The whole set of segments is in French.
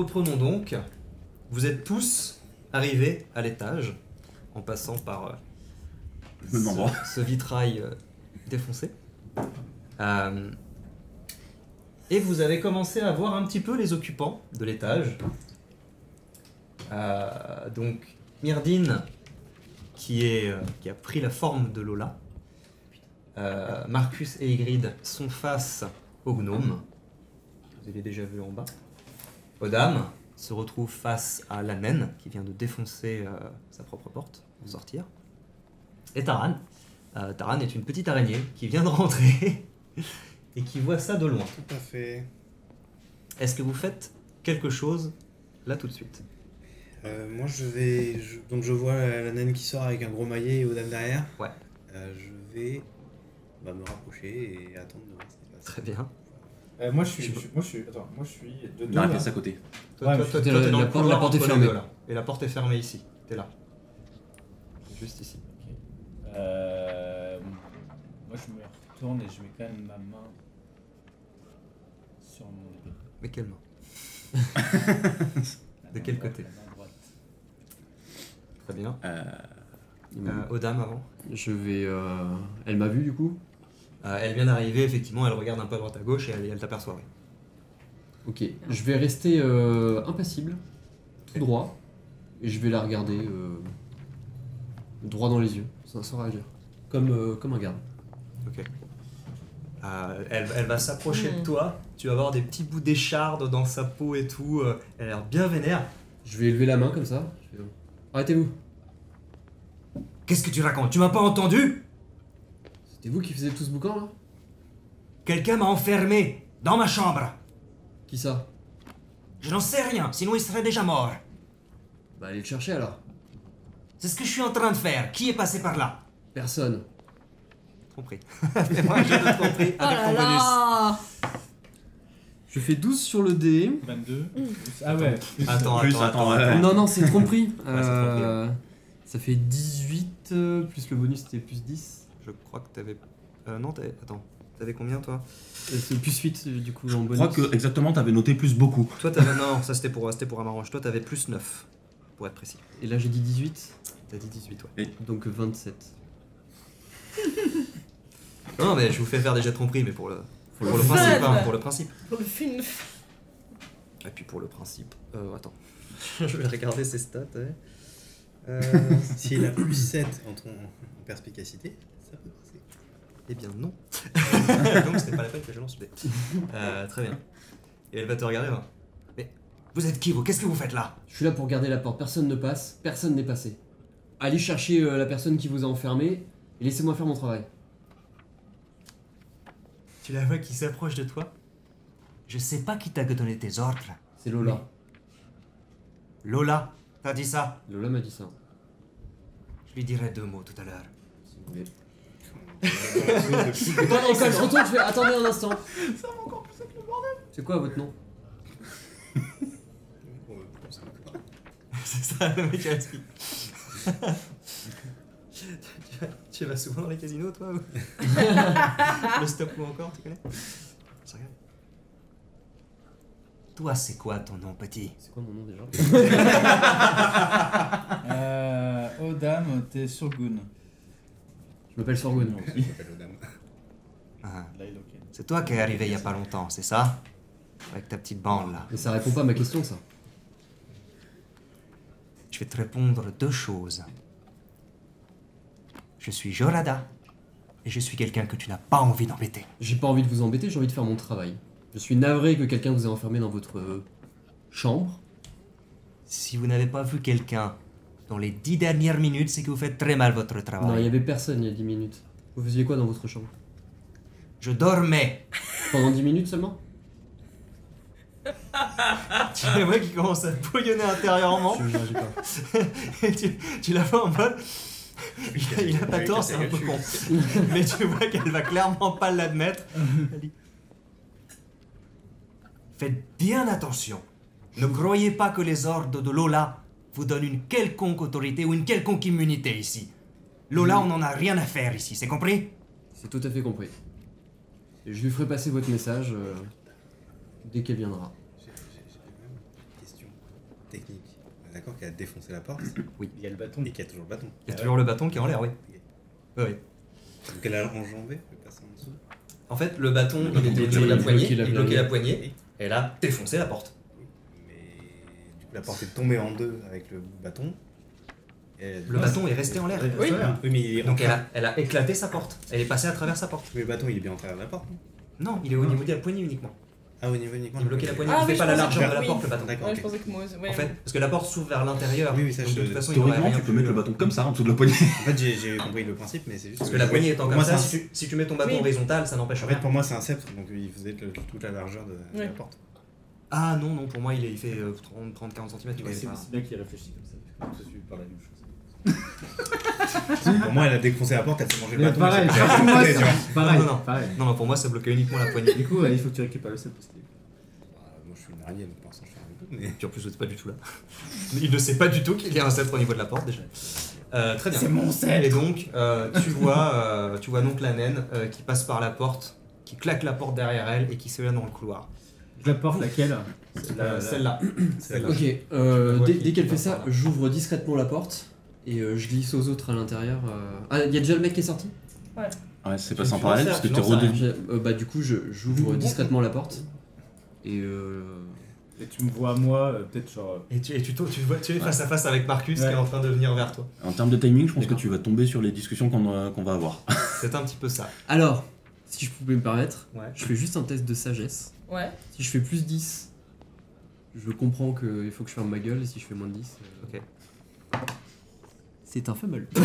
reprenons donc. Vous êtes tous arrivés à l'étage en passant par ce vitrail défoncé. Et vous avez commencé à voir un petit peu les occupants de l'étage. Donc Myrdine qui a pris la forme de Lola. Marcus et Ygritte sont face au gnome. Vous avez déjà vu en bas. Odam se retrouve face à la naine qui vient de défoncer sa propre porte pour sortir. Et Taran. Taran est une petite araignée qui vient de rentrer et qui voit ça de loin. Tout à fait. Est-ce que vous faites quelque chose là tout de suite? Moi donc je vois la naine qui sort avec un gros maillet et Odam derrière. Ouais. Je vais me rapprocher et attendre de voir ce qui se passe. Très bien. Moi je suis de deux Dans la là. pièce à côté. Toi, t'es la dans le porte- couloir la porte est entre les fermée. deux, là. Et la porte est fermée ici. T'es là. Juste ici. Moi je me retourne et je mets quand même ma main sur mon épée. Mais quelle main? De quel côté? La main droite. Très bien. Il m'a vu. Odam avant. Je vais... Elle m'a vu du coup. Elle vient d'arriver, effectivement, elle regarde un peu à droite à gauche et elle t'aperçoit. Oui. Ok, je vais rester impassible, tout droit, et je vais la regarder droit dans les yeux, sans réagir, comme un garde. Ok. Elle va s'approcher de toi, tu vas voir des petits bouts d'écharde dans sa peau et tout, elle a l'air bien vénère. Je vais élever la main comme ça. Je fais, arrêtez-vous. Qu'est-ce que tu racontes? Tu m'as pas entendu? C'était vous qui faisiez tout ce boucan là? Quelqu'un m'a enfermé dans ma chambre. Qui ça? Je n'en sais rien, sinon il serait déjà mort. Bah allez le chercher alors. C'est ce que je suis en train de faire. Qui est passé par là? Personne. Tromperie. Fais-moi un jeu de tromperie Oh avec là ton bonus. là. Je fais 12 sur le dé. 22. Ah ouais. Attends. Non, c'est tromperie. Ouais, c'est tromperie. Ça fait 18, plus le bonus c'était plus 10. Je crois que t'avais... non, attends. T'avais combien, toi? C'est plus 8 du coup en Je bonus. crois que exactement t'avais noté plus beaucoup. Toi, t'avais... Non, ça c'était pour Amarange. Toi, t'avais plus 9, pour être précis. Et là j'ai dit 18, T'as dit 18, ouais. donc 27. Non, mais je vous fais faire des jets de tromperie, mais pour le le principe, fun. hein, pour le principe. Pour le film. Et puis pour le principe... attends. Je vais regarder ses stats, ouais. S'il a plus 7 en perspicacité, ça peut passer. Eh bien non. Donc c'était pas la peine que je lance le dé. Très bien. Et elle va te regarder là. Mais vous êtes qui vous? Qu'est-ce que vous faites là? Je suis là pour garder la porte, personne ne passe, personne n'est passé. Allez chercher la personne qui vous a enfermé et laissez-moi faire mon travail. Tu la vois qui s'approche de toi? Je sais pas qui t'a donné tes ordres. C'est Lola. Lola, t'as dit ça? Lola m'a dit ça. Je lui dirai 2 mots tout à l'heure. Si vous voulez. Attends, quand je retourne, je fais attendez un instant. Ça va encore plus avec le bordel. C'est quoi votre nom? C'est ça le mec qui explique. Tu vas souvent dans les casinos toi ou... Le stop ou encore, tu connais? Ça regarde. Toi c'est quoi ton nom petit? C'est quoi mon nom déjà? Odam, t'es Surgun. Je m'appelle Sorgun. Ah, Lailoken. c'est toi qui es arrivé il y a pas longtemps, c'est ça? Avec ta petite bande là. Mais ça répond pas à ma question ça. Je vais te répondre 2 choses. Je suis Jorada et je suis quelqu'un que tu n'as pas envie d'embêter. J'ai pas envie de vous embêter, j'ai envie de faire mon travail. Je suis navré que quelqu'un vous ait enfermé dans votre chambre. Si vous n'avez pas vu quelqu'un dans les 10 dernières minutes, c'est que vous faites très mal votre travail. Non, il y avait personne il y a 10 minutes. Vous faisiez quoi dans votre chambre? Je dormais. Pendant 10 minutes seulement? Tu la vois qui commence à bouillonner intérieurement. Je réagis pas. Et tu la vois en mode... Il a pas tort, c'est un peu con. Mais tu vois qu'elle va clairement pas l'admettre. Elle dit... Faites bien attention. Ne croyez pas que les ordres de Lola vous donnent une quelconque autorité ou une quelconque immunité ici. Lola, on n'en a rien à faire ici, c'est compris? C'est tout à fait compris. Et je lui ferai passer votre message dès qu'elle viendra. J'ai une question. technique. On est d'accord qu'elle a défoncé la porte Il y a le bâton. et qu'il y a toujours le bâton. Il y a toujours le bâton qui est en l'air, oui. Oui, oui. Donc elle a enjambé, elle est passée en dessous. En fait, le bâton, il était au bloquait niveau de la la poignée, poignée. il bloquait la poignée, et elle a défoncé la porte. Mais du coup, la porte est tombée en deux avec le bâton. Le bâton est resté en l'air. Oui, oui, mais il est Donc elle a éclaté sa porte. Elle est passée à travers sa porte. Mais le bâton, il est bien en travers de la porte. Non Non, il est au niveau de la poignée uniquement. Ah, au niveau uniquement. Il bloquait la poignée, Ah il fait oui, pas je la pensais largeur que- de la oui. porte, le bâton. D'accord. Ouais, ok. je pensais que moi aussi. Ouais, En fait, parce que la porte s'ouvre vers l'intérieur. Oui, oui, ça, donc de je- toute façon, il aurait Théoriquement, rien tu peux pu- mettre le bâton comme ça, en dessous de la poignée. En fait, j'ai compris le principe, mais c'est juste. Parce que la poignée étant pour comme moi, ça, c'est un- si tu mets ton bâton Oui. horizontal, ça n'empêche En fait, rien. pour moi, c'est un sceptre, donc il faisait toute la largeur de Ouais. la porte. Ah non, non, pour moi, il fait 30-40 cm. C'est bien qu'il réfléchit comme ça. Parce que je suis par la même chose. Pour moi, elle a défoncé la porte, elle s'est mangé le Mais bâton. pareil, elle s'est fait moi, défoncer, tu vois. pareil, Non, non, non. pareil. Non, non, pour moi, ça bloquait uniquement la poignée. Du coup, il faut que tu récupères le set parce que Moi, je suis une araignée, donc pour l'instant, je fais un peu. Mais... Puis en plus, vous n'êtes pas du tout là. Il ne sait pas du tout qu'il y a un sceptre au niveau de la porte déjà. Très bien. mon set. Et donc, tu vois donc la naine qui passe par la porte, qui claque la porte derrière elle et qui se met dans le couloir. Je la porte laquelle Celle-là. Celle-là. Ok, vois dès qu'il qu'elle fait passe par ça, là. j'ouvre discrètement la porte et je glisse aux autres à l'intérieur. Ah, il y a déjà le mec qui est sorti. Ouais, c'est Tu- passé en tu parallèle lances parce que ça, t'es tu lances ça, redevenu. Bah du coup, j'ouvre discrètement la porte et Et tu me vois moi, peut-être genre. Et tu es face à face avec Marcus qui Ouais. est en train de venir vers toi. En termes de timing, je pense que D'accord. tu vas tomber sur les discussions qu'on va avoir. C'est un petit peu ça. alors, si je pouvais me permettre, Ouais. je fais juste un test de sagesse. Ouais. Si je fais plus 10, je comprends qu'il faut que je ferme ma gueule et si je fais moins de 10, Ok. c'est un fumble. Allez,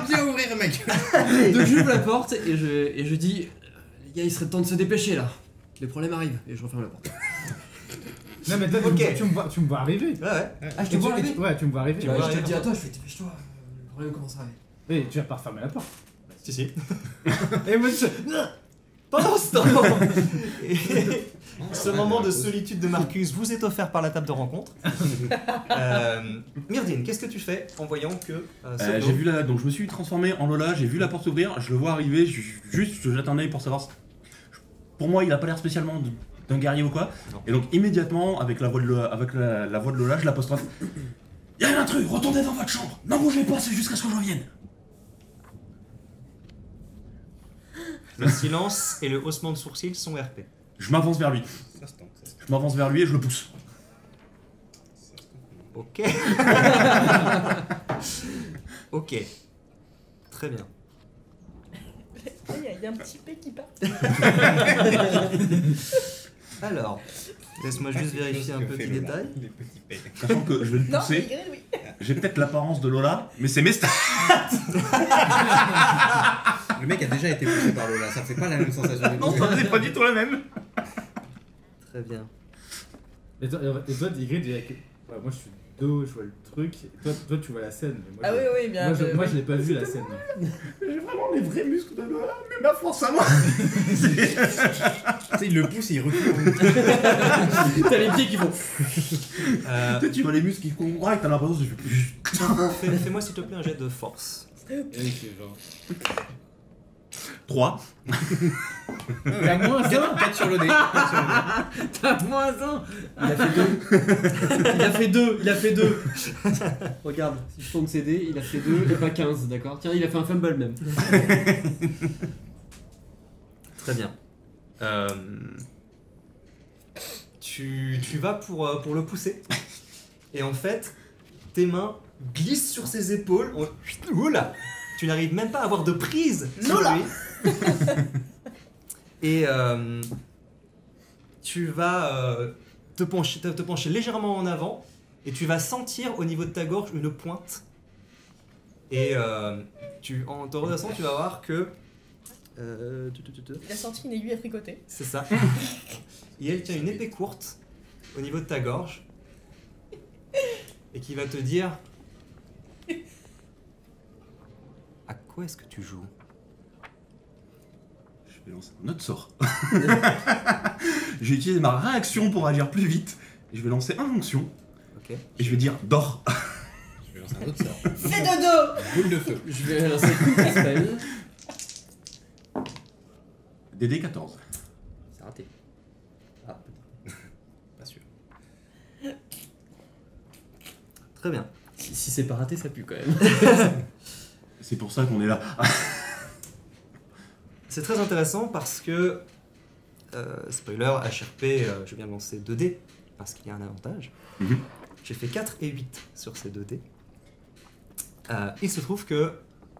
bien ouvrir ma gueule. Donc j'ouvre la porte et je dis les gars, il serait temps de se dépêcher là. Les problèmes arrivent et je referme la porte. Non, mais toi, Ok. tu me vois arriver. Ouais, ouais. Ah, je te vois arriver. Ouais, tu me vois arriver. Tu Ouais, vois je te le arriver. dis à toi, je fais dépêche-toi, le problème commence à arriver. Mais tu vas pas refermer la porte. Si, si. Et moi, je. Pendant ce temps, ce moment de solitude de Marcus vous est offert par la table de rencontre. Myrdine, qu'est-ce que tu fais en voyant que J'ai vu donc je me suis transformé en Lola, j'ai vu la porte s'ouvrir, je le vois arriver, juste je jette un œil pour savoir. Pour moi, il a pas l'air spécialement d'un guerrier ou quoi. Non. Et donc immédiatement, avec la voix de Lola, je l'apostrophe. Il y a un intrus, retournez dans votre chambre. Ne bougez pas, c'est jusqu'à ce que je revienne. le silence et le haussement de sourcils sont RP. Je m'avance vers lui. Ça se tente, ça se tente. Je m'avance vers lui et je le pousse. Ok. Ok. Très bien. Il y a un petit P qui part. Alors, laisse-moi juste vérifier un Que petit fait Lola. détail. Les petits pets. Sachant que je vais le Non, pousser. Ygritte, oui. J'ai peut-être l'apparence de Lola, mais c'est mes stats. Le mec a déjà été poussé par Lola, ça fait pas la même sensation. Non, c'est pas du tout la même. Très bien. Et toi, Ygritte, ouais, moi je suis dos, je vois le truc. Et toi, tu vois la scène. Mais moi, Ah je- oui, oui, bien. Moi, je l'ai pas vu la scène. J'ai vraiment les vrais muscles de Lola, mais ma force à moi. Tu sais, il le pousse et il recule. T'as les pieds qui font. Tu vois les muscles qui courent et t'as l'impression que je fais Fais-moi s'il te plaît un jet de force. Et c'est genre. 3. T'as moins 1 4 sur le dé. T'as moins 1 Il a fait 2. Il a fait 2. Regarde, si je tourne ses dés, il a fait 2 et pas 15, d'accord. Tiens, il a fait un fumble même. Très bien. Tu vas pour le pousser. Et en fait, tes mains glissent sur ses épaules. Oula! Tu n'arrives même pas à avoir de prise sur lui. Et tu vas te pencher légèrement en avant. Et tu vas sentir au niveau de ta gorge une pointe. Et en te redressant, tu vas voir que... Il a sorti une aiguille à tricoter. C'est ça. Et elle tient une épée courte au niveau de ta gorge et qui va te dire à quoi est-ce que tu joues? Je vais lancer un autre sort. Je vais utiliser ma réaction pour agir plus vite. Je vais lancer Injonction Ok. et je vais dire dors. Je vais lancer un autre sort. Fais dodo. Boule de feu. Je vais lancer un spell. DD 14. C'est raté. Ah, Pas sûr. Très bien. Si c'est pas raté, ça pue quand même. C'est pour ça qu'on est là. C'est très intéressant parce que, spoiler, HRP, je viens de lancer 2 dés, parce qu'il y a un avantage. Mhm. J'ai fait 4 et 8 sur ces 2 dés. Il se trouve que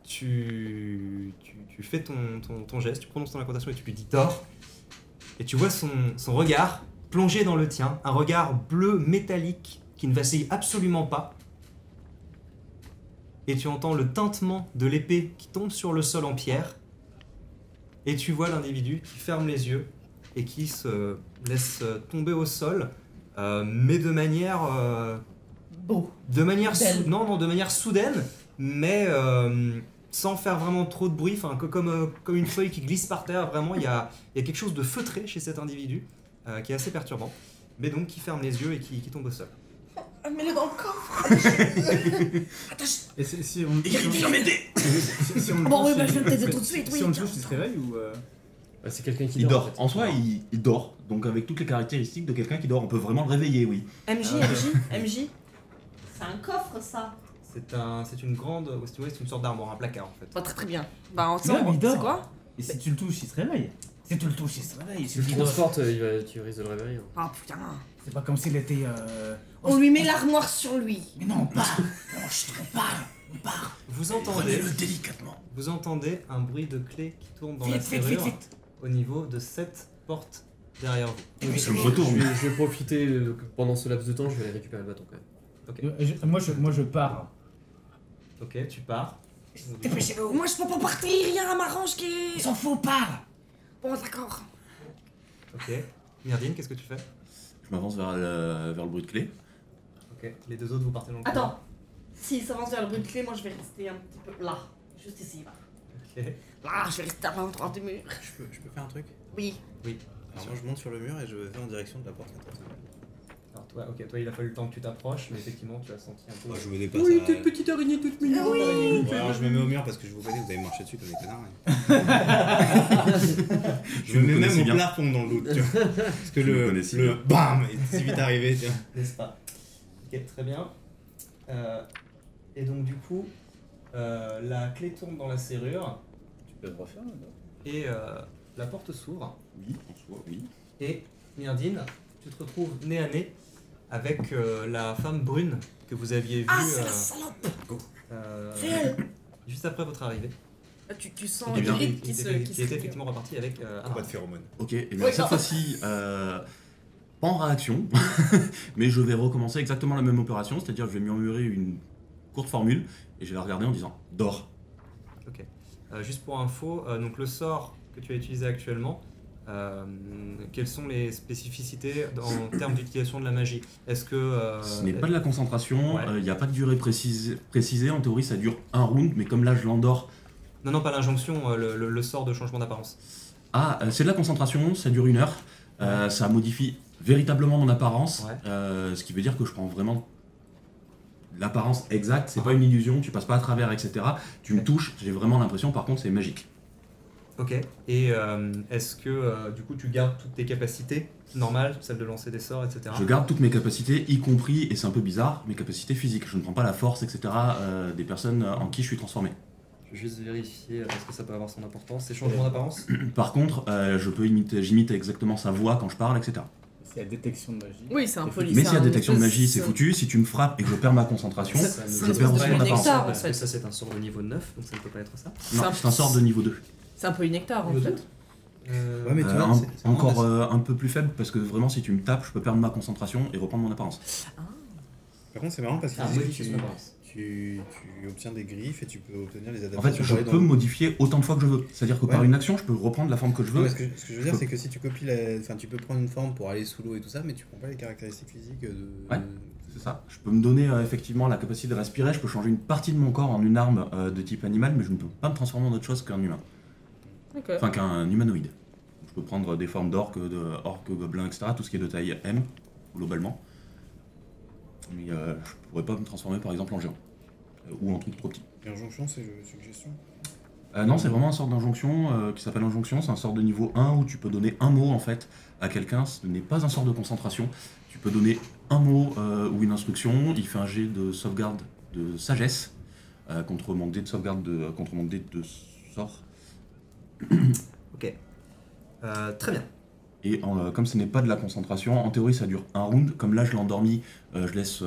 tu fais ton geste, tu prononces ton incantation et tu lui dis dors. Et tu vois son regard plongé dans le tien, un regard bleu métallique qui ne vacille absolument pas. Et tu entends le tintement de l'épée qui tombe sur le sol en pierre. Et tu vois l'individu qui ferme les yeux et qui se laisse tomber au sol, mais de manière... Beau. de manière Belle. non, de manière soudaine, mais sans faire vraiment trop de bruit, enfin comme une feuille qui glisse par terre. Vraiment, il y a quelque chose de feutré chez cet individu qui est assez perturbant, mais donc qui ferme les yeux et qui tombe au sol. Ah, mets-le dans le coffre. Attache. Et si on. Si on Bon, oui, bah, je vais t'aider tout de suite, oui. Si on le touche, il se réveille ou. Bah, c'est quelqu'un qui Il dort. en fait. En soi, il dort. Donc avec toutes les caractéristiques de quelqu'un qui dort, on peut vraiment le réveiller, oui. MJ. C'est un coffre, ça. C'est une grande, c'est une sorte d'armoire, un placard en fait. Bah, très très bien. Bah, Non, mais il ensemble, dort. c'est quoi? Et si tu le touches, il se réveille. Si tu le touches, il se réveille. Si tu le transportes, tu risques de le réveiller. hein. Ah putain. C'est pas comme s'il était. On lui met l'armoire sur lui. Mais non, on part. Non, chut, on part. Vous entendez, délicatement. vous entendez un bruit de clé qui tourne dans la Vite, vite, serrure vite, vite. au niveau de cette porte derrière vous. Je me retourne. Je vais profiter que pendant ce laps de temps, je vais aller récupérer le bâton quand même. Moi, je pars. Ok, tu pars. Dépêchez-vous. Moi, je peux pas partir, il y a un m'arrange qui. S'en fout, part. Bon, d'accord. Ok. Myrdine, qu'est-ce que tu fais? Je m'avance vers le bruit de clé. Ok. Les 2 autres, vous partez dans le couloir. Attends. S'il s'avance vers le bruit de clé, moi je vais rester un petit peu là. Juste ici, là. Ok. Là, je vais rester à l'endroit du mur. Je peux faire un truc? Oui. Alors moi je monte sur le mur et je vais en direction de la porte intérieure. Alors toi, il a fallu le temps que tu t'approches, mais effectivement, tu as senti un peu. Moi je me dépasse. Oui, à- toute petite araignée, toute mignonne. Oui. Ouais, alors je me mets au mur parce que je vous connais, vous allez me marcher dessus comme des connards. Je Vous me me mets même connaissez au bien. plafond dans le doute, tu vois. Parce que Je me le connais si bien. BAM est si vite arrivé, tu vois. N'est-ce pas? Ok, très bien. Et donc, du coup, la clé tombe dans la serrure Tu peux le refaire, là. et la porte s'ouvre. Oui, en soi, oui. Et Myrdine, tu te retrouves nez à nez avec la femme brune que vous aviez vue Ah, c'est la salope. C'est elle. juste après votre arrivée. Ah, tu sens Eh bien, Eric qui était effectivement reparti avec un Pas arbre. de phéromones. Ok, et bien Oui, cette non. fois-ci, pas en réaction, mais je vais recommencer exactement la même opération, c'est-à-dire je vais murmurer une courte formule et je vais la regarder en disant « Dors Ok. Juste pour info, donc le sort que tu as utilisé actuellement, quelles sont les spécificités en termes d'utilisation de la magie? Est-ce que... ». Ce n'est pas de la concentration, Ouais. il n'y a pas de durée précisée, en théorie ça dure un round, mais comme là je l'endors, Non, pas l'injonction, le sort de changement d'apparence. c'est de la concentration, ça dure 1 heure, ça modifie véritablement mon apparence, Ouais. ce qui veut dire que je prends vraiment l'apparence exacte, c'est pas une illusion, tu passes pas à travers, etc. Tu me Ok. touches, j'ai vraiment l'impression par contre c'est magique. Ok. Et est-ce que du coup tu gardes toutes tes capacités normales, celles de lancer des sorts, etc. Je garde toutes mes capacités, y compris, et c'est un peu bizarre, mes capacités physiques. Je ne prends pas la force, etc. Des personnes en qui je suis transformé. Je vais juste vérifier parce que ça peut avoir son importance. Ces changements d'apparence. Par contre, j'imite exactement sa voix quand je parle, etc. C'est la détection de magie. Oui, c'est un peu Mais s'il y a détection de magie, c'est foutu. Si tu me frappes et que je perds ma concentration, Ça ne je peut perds pas aussi être mon un apparence. nectar, en parce que fait. ça c'est un sort de niveau 9, donc ça ne peut pas être ça. Non, C'est un- c'est un sort de niveau 2. C'est un peu une nectar en Niveau fait. 2. Ouais, mais tu vois, c'est Encore vraiment un peu plus faible, parce que vraiment, si tu me tapes, je peux perdre ma concentration et reprendre mon apparence. Par contre, c'est marrant parce qu'il Ah, disait que modification d'apparence. tu obtiens des griffes et tu peux obtenir les En adaptations. fait, je pareilles peux modifier autant de fois que je veux. C'est-à-dire que Ouais. par une action, je peux reprendre la forme que je Non, veux. mais ce que je veux dire, c'est que si tu copies la. Enfin, tu peux prendre une forme pour aller sous l'eau et tout ça, mais tu prends pas les caractéristiques physiques de. Ouais. C'est ça. Je peux me donner effectivement la capacité de respirer, je peux changer une partie de mon corps en une arme de type animal, mais je ne peux pas me transformer en autre chose qu'un humain. Ok. Enfin, qu'un humanoïde. Je peux prendre des formes d'orques, gobelins, etc., tout ce qui est de taille M, globalement. Mais je pourrais pas me transformer par exemple en géant. Ou en truc trop petit. L'injonction, c'est suggestion. Non, c'est vraiment un sort d'injonction qui s'appelle injonction. C'est un sort de niveau 1 où tu peux donner un mot en fait à quelqu'un. Ce n'est pas un sort de concentration. Tu peux donner un mot ou une instruction. Il fait un jet de sauvegarde de sagesse contre mon dé de sauvegarde contre mon dé de sort. Ok. Très bien. Et comme ce n'est pas de la concentration, en théorie ça dure un round. Comme là je l'ai endormi, je laisse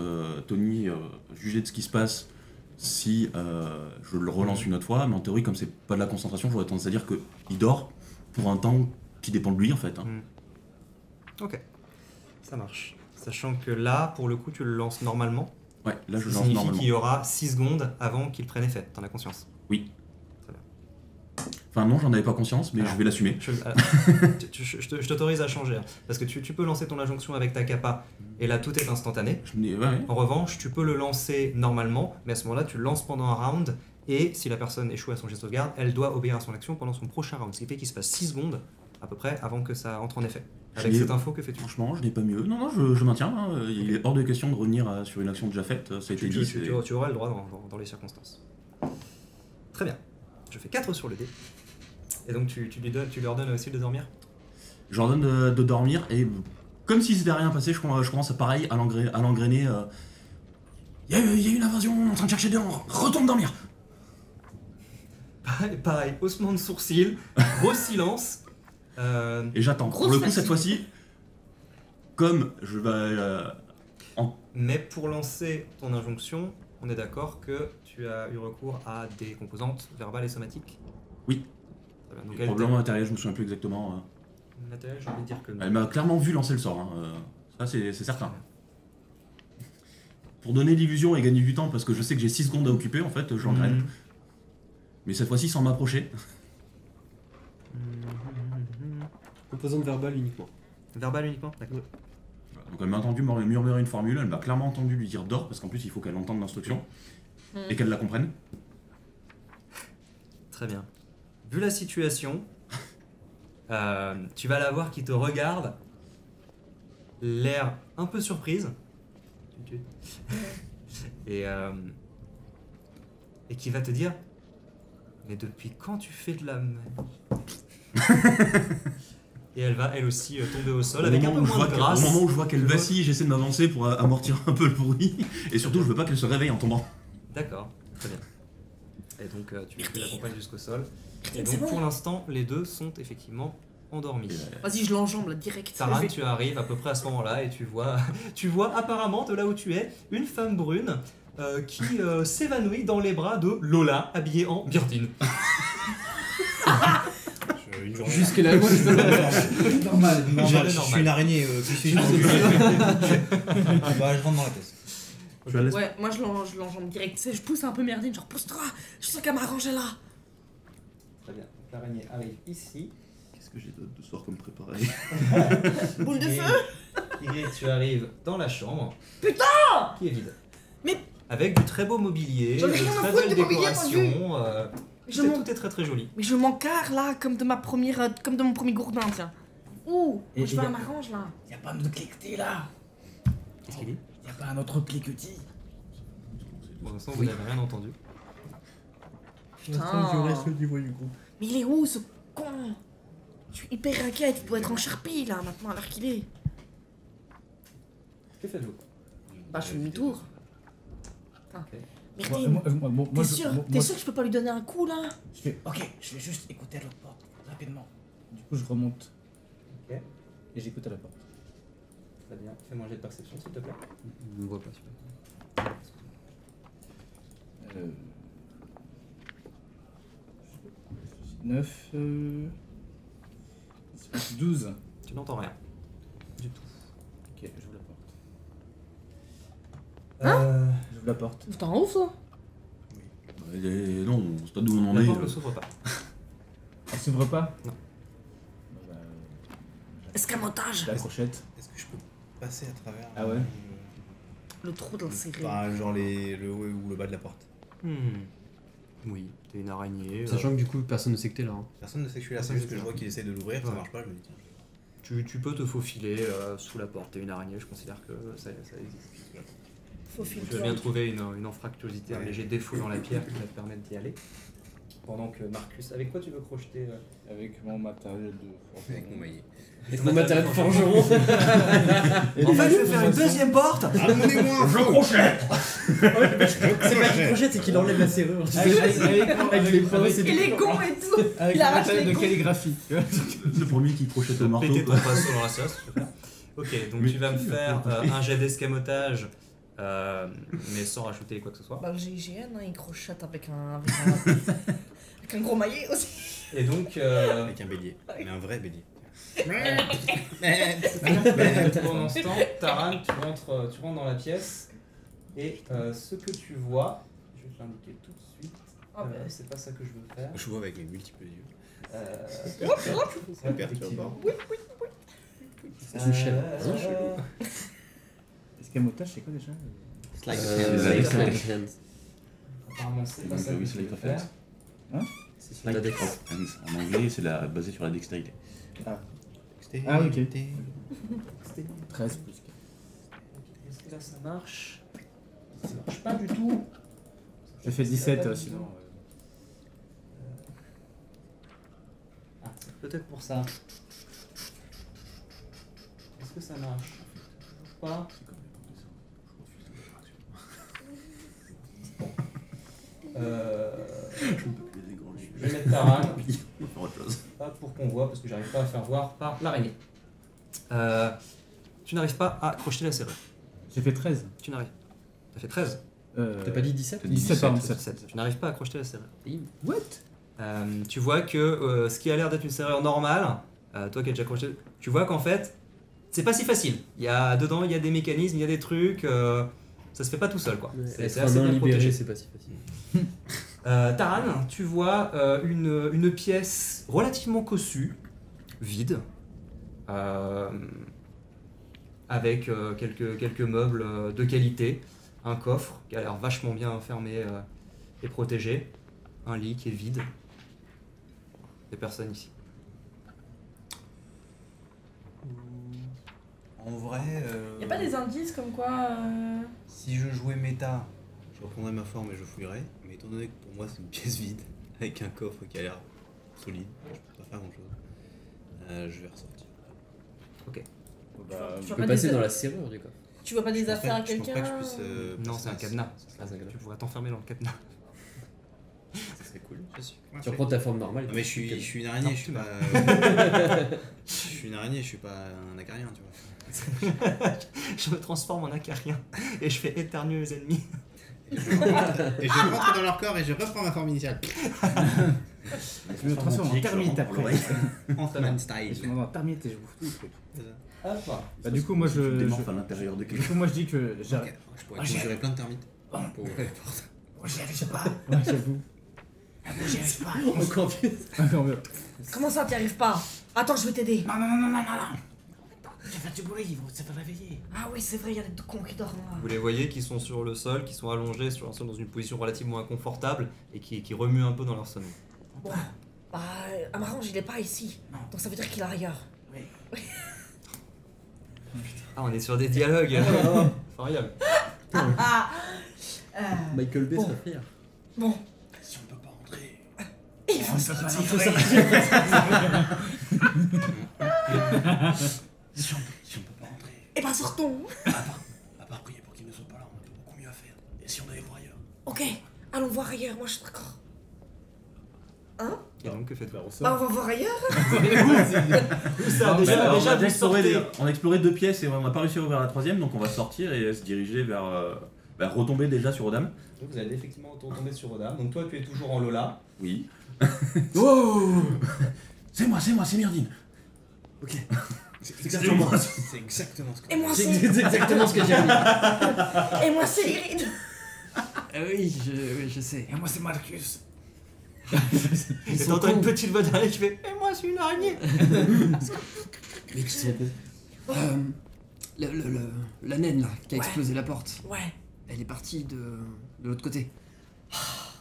Tony juger de ce qui se passe si je le relance une autre fois. Mais en théorie, comme c'est pas de la concentration, j'aurais tendance à dire qu'il dort pour un temps qui dépend de lui en fait. Hein. Ok. Ça marche. Sachant que là, pour le coup, tu le lances normalement. Ouais, là je Ça lance signifie normalement. qu'il y aura 6 secondes avant qu'il prenne effet. T'en as conscience? Oui. Très bien. Enfin non, j'en avais pas conscience, mais Alors, je vais l'assumer. Je t'autorise à changer. Hein, parce que tu peux lancer ton injonction avec ta capa, et là tout est instantané. Ouais. En revanche, tu peux le lancer normalement, mais à ce moment-là, tu le lances pendant un round, et si la personne échoue à son jet de sauvegarde, elle doit obéir à son action pendant son prochain round. Ce qui fait qu'il se passe 6 secondes, à peu près, avant que ça entre en effet. Avec cette info, que fais-tu? Franchement, je n'ai pas mieux. Non, je maintiens. Hein. Il est hors de question de revenir sur une action déjà faite. Ça a été dit. Tu auras le droit dans les circonstances. Très bien. Je fais 4 sur le dé. Et donc tu leur donnes aussi de dormir? Je leur donne de dormir et comme si c'était rien passé, je commence pareil à l'engrainer. Il y a une invasion, on est en train de chercher des gens, retourne dormir. Pareil, haussement de sourcil, gros silence. Et j'attends. Grosse Pour le coup, fatigue. cette fois-ci, comme je vais. Mais pour lancer ton injonction, on est d'accord que tu as eu recours à des composantes verbales et somatiques? Oui. Très bien. Donc Probablement matériel, je me souviens plus exactement. matériel, j'ai envie de dire que non. Elle m'a clairement vu lancer le sort. Hein. Ça, c'est certain. Pour donner l'illusion et gagner du temps, parce que je sais que j'ai 6 secondes à occuper, en fait, je l'engraine. Mhm. Mais cette fois-ci, sans m'approcher. Composante verbale uniquement. Verbal uniquement? D'accord. Donc elle m'a entendu murmurer une formule, elle m'a clairement entendu lui dire dors, parce qu'en plus il faut qu'elle entende l'instruction et qu'elle la comprenne. Très bien. Vu la situation, tu vas la voir qui te regarde, l'air un peu surprise, et qui va te dire: mais depuis quand tu fais de la Et elle va elle aussi tomber au sol avec un peu moins de grâce. Au moment où je vois qu'elle vacille, j'essaie de m'avancer pour amortir un peu le bruit, et surtout je veux pas qu'elle se réveille en tombant. D'accord, très bien. Et donc tu l'accompagnes jusqu'au sol. Et C'est donc bon. pour l'instant, les deux sont effectivement endormis. Vas-y, je l'enjambe là, direct. Taran, tu arrives à peu près à ce moment-là et tu vois apparemment de là où tu es une femme brune qui s'évanouit dans les bras de Lola habillée en Birdine. Une journée. Jusque-là, moi, je Normal. Je suis une araignée qui suis bah, je rentre dans la pièce. Je la laisse. Ouais, moi je l'enjambe direct. Tu sais, je pousse un peu Merdine, genre pousse-toi. Je sens qu'elle m'a rangé là. Très bien. Donc l'araignée arrive ici. Qu'est-ce que j'ai de soir comme préparé? Boule de feu. Ygritte, tu arrives dans la chambre. Putain. Qui est vide. Mais- Avec du très beau mobilier, J'en ai de rien à très foutre belles du mobilier, décorations. Je m'en- Tout est très très joli. Mais je m'encarre là, comme de mon premier gourdin, tiens. Ouh, Et- je et vais y à a- ma range là. Y'a pas un autre cliquetis là. Qu'est-ce qu'il dit? Y'a pas un autre cliquetis. Pour l'instant, vous n'avez rien entendu. Putain. niveau du groupe. Mais il est où ce con? Je suis hyper inquiète, il doit être en charpie là, maintenant à l'heure qu'il est. Que faites-vous? Bah, je fais demi-tour. Ok. Merdine, T'es t'es sûr que je peux pas lui donner un coup là? Je fais ok, je vais juste écouter à l'autre porte, rapidement. Du coup, je remonte Ok. et j'écoute à la porte. Très bien. Fais-moi un jet de perception, s'il te plaît. Je ne vois pas. 9. 12. Tu n'entends rien. Du tout. Ok, j'ouvre la porte. J'ouvre la porte. C'est en haut ça? Non, c'est pas d'où on en La est. porte ne s'ouvre pas. Elle s'ouvre pas? Non. Bon, bah, Escamotage. la crochette. Est-ce que je peux passer à travers Ah ouais? Le trou dans le serré. Enfin, genre le haut ou le bas de la porte. Oui, t'es une araignée. Sachant que du coup, personne ne sait que t'es là. Hein. Personne ne sait que je suis là, c'est juste que je vois qu'il essaie de l'ouvrir, ça Ouais. marche pas, je me dis tiens. Tu peux te faufiler sous la porte. T'es une araignée, je considère que ça existe. Faut Tu vas bien trouver une anfractuosité, un Ouais. léger défaut dans la pierre qui va te permettre d'y aller. pendant que Marcus... Avec quoi tu veux crocheter Avec mon matériel de. Avec mon maillet. Avec mon matériel de forgeron. En fait, je vais faire une deuxième porte. Amenez-moi un Je feu. crochette. C'est pas qu'il projette, c'est qu'il enlève la serrure. Avec les pinces et Et les gonds et tout. Avec Il mon arrache matériel les de gonds. calligraphie. Le premier qui crochette le marteau. Péter ton quoi. pinceau dans la sauce. Super. Ok, donc tu vas me faire un jet d'escamotage, mais sans rajouter quoi que ce soit. Bah, le GIGN, hein, il crochette avec avec un gros maillet aussi. Et donc, Avec un bélier. Mais un vrai bélier. pendant ce temps, Taran, tu rentres dans la pièce, et ce que tu vois, je vais te l'indiquer tout de suite, Oh, bah, c'est pas ça que je veux faire. Je vois avec mes multiples yeux. C'est perturbant. C'est une chaîne. Escamotage, c'est quoi déjà? Apparemment, c'est pas ça que Oui, je c'est veux la faire. C'est sur la dex. En anglais, c'est basé sur la dextérité. Ah, ok. 13 plus 4. Est-ce que là ça marche? Ça marche pas du tout. J'ai fait 17 sinon. Ah, c'est peut-être pour ça. Est-ce que ça marche? Toujours pas. Je vais mettre Taran, On va faire autre chose. pas pour qu'on voit, parce que j'arrive pas à faire voir par l'araignée. Tu n'arrives pas à crocheter la serrure. J'ai fait 13. Tu n'arrives. T'as fait 13. T'as pas dit 17? 17 pardon, 17. 17. Tu n'arrives pas à crocheter la serrure. What? Tu vois que ce qui a l'air d'être une serrure normale, toi qui as déjà crocheté, tu vois qu'en fait, c'est pas si facile. Dedans, il y a des mécanismes, il y a des trucs, ça se fait pas tout seul quoi. C'est Un assez nain bien libéré, protégé. c'est pas si facile. Taran, tu vois une pièce relativement cossue, vide, avec quelques meubles de qualité, un coffre qui a l'air vachement bien fermé et protégé, un lit qui est vide. Il n'y a personne ici. En vrai, Y'a pas des indices comme quoi. si je jouais méta, je reprendrais ma forme et je fouillerais. Mais étant donné que pour moi c'est une pièce vide, avec un coffre qui a l'air solide, je peux pas faire grand chose. Je vais ressortir. Bah, Tu Tu vois peux pas passer des- dans la serrure du coup. Tu vois pas des Je pense affaires pas- à je pense quelqu'un pas que je puisse. Non, c'est un cadenas. Ah, c'est un cadenas. Tu pourrais t'enfermer dans le cadenas. Ça serait cool. Je suis. Tu reprends ta forme normale. Non, mais je suis une araignée, je suis pas. Je suis une araignée, je suis pas un acarien, tu vois. Je me transforme en acarien et je fais éternuer les ennemis. Et je rentre dans leur corps et je reprends ma forme initiale. Je me transforme en termite après. Ant-Man Je style. me transforme en termite et je bouffe tout le truc. Hop. Bah, du coup, moi Tu je. démorphes à l'intérieur de Du quelque coup, moi je dis que. Ok, J'arrive. je pourrais conjurer plein de termites. Pour ouvrir les portes. Ouais, j'avoue. Encore plus. Encore mieux. Comment ça, t'y arrives pas? Attends, je vais t'aider. J'ai fait du bruit, ça va réveiller. Ah oui, c'est vrai, y'a des deux cons qui dorment là. Vous les voyez qui sont sur le sol, qui sont allongés sur un sol dans une position relativement inconfortable et qui remuent un peu dans leur sommeil. Bon, bah, Amarange, il est pas ici. Donc ça veut dire qu'il est ailleurs. Ah, on est sur des dialogues. Incroyable. Michael Bay Bon. serait fier. Bon, Si on peut pas rentrer. il faut sortir. Si on peut pas rentrer. Eh ben, sortons. À part prier pour qu'il ne soit pas là, on a beaucoup mieux à faire. Et si on allait voir ailleurs? Ok, allons voir ailleurs, moi je suis d'accord. Hein? Et donc, que faites-vous? Bah, on va voir ailleurs. On a exploré 2 pièces et on n'a pas réussi à ouvrir la 3ème, donc on va sortir et se diriger vers. Retomber déjà sur Odam. Vous allez effectivement retomber sur Odam. Donc, toi, tu es toujours en Lola. Oui. Oh C'est moi, c'est Myrdine. Ok. C'est exactement ce que. Et moi C'est c'est. exactement ce que j'ai dit. Et moi c'est Lyride. Oui, je sais. Et moi c'est Marcus. Et t'entends une petite voix derrière qui fait « Et moi, je suis une araignée !» Mais qui sont la naine là, qui a Ouais. explosé la porte. Ouais, Elle est partie de l'autre côté.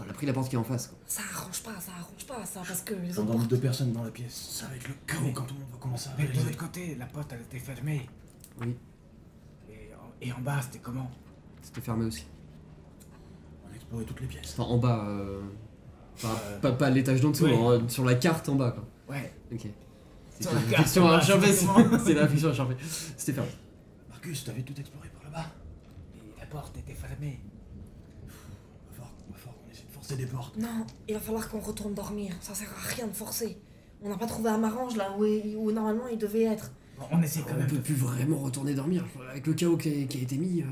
Elle a pris la porte qui est en face. Quoi. ça arrange pas ça, parce que les J'en autres donne portes. 2 personnes dans la pièce. Ça va être le chaos quand tout le monde va commencer à Mais de réaliser. l'autre côté, la porte elle était fermée. Oui, Et en bas, c'était comment? c'était fermé aussi. On a exploré toutes les pièces. Enfin, en bas, Enfin, pas l'étage d'en dessous, Ouais. hein, sur la carte en bas quoi. Ouais. Ok. Sur C'était la une carte, réflexion en à bas, Charpé, effectivement. c'est la réflexion à Charpé. C'était fermé. Marcus, t'avais tout exploré par là-bas. Et la porte était fermée. On va falloir qu'on essaie de forcer des portes. Non, il va falloir qu'on retourne dormir. Ça sert à rien de forcer. On n'a pas trouvé Amarange là où normalement il devait être. Bon, on essaie quand On même. peut plus vraiment retourner dormir. Avec le chaos qui a été mis.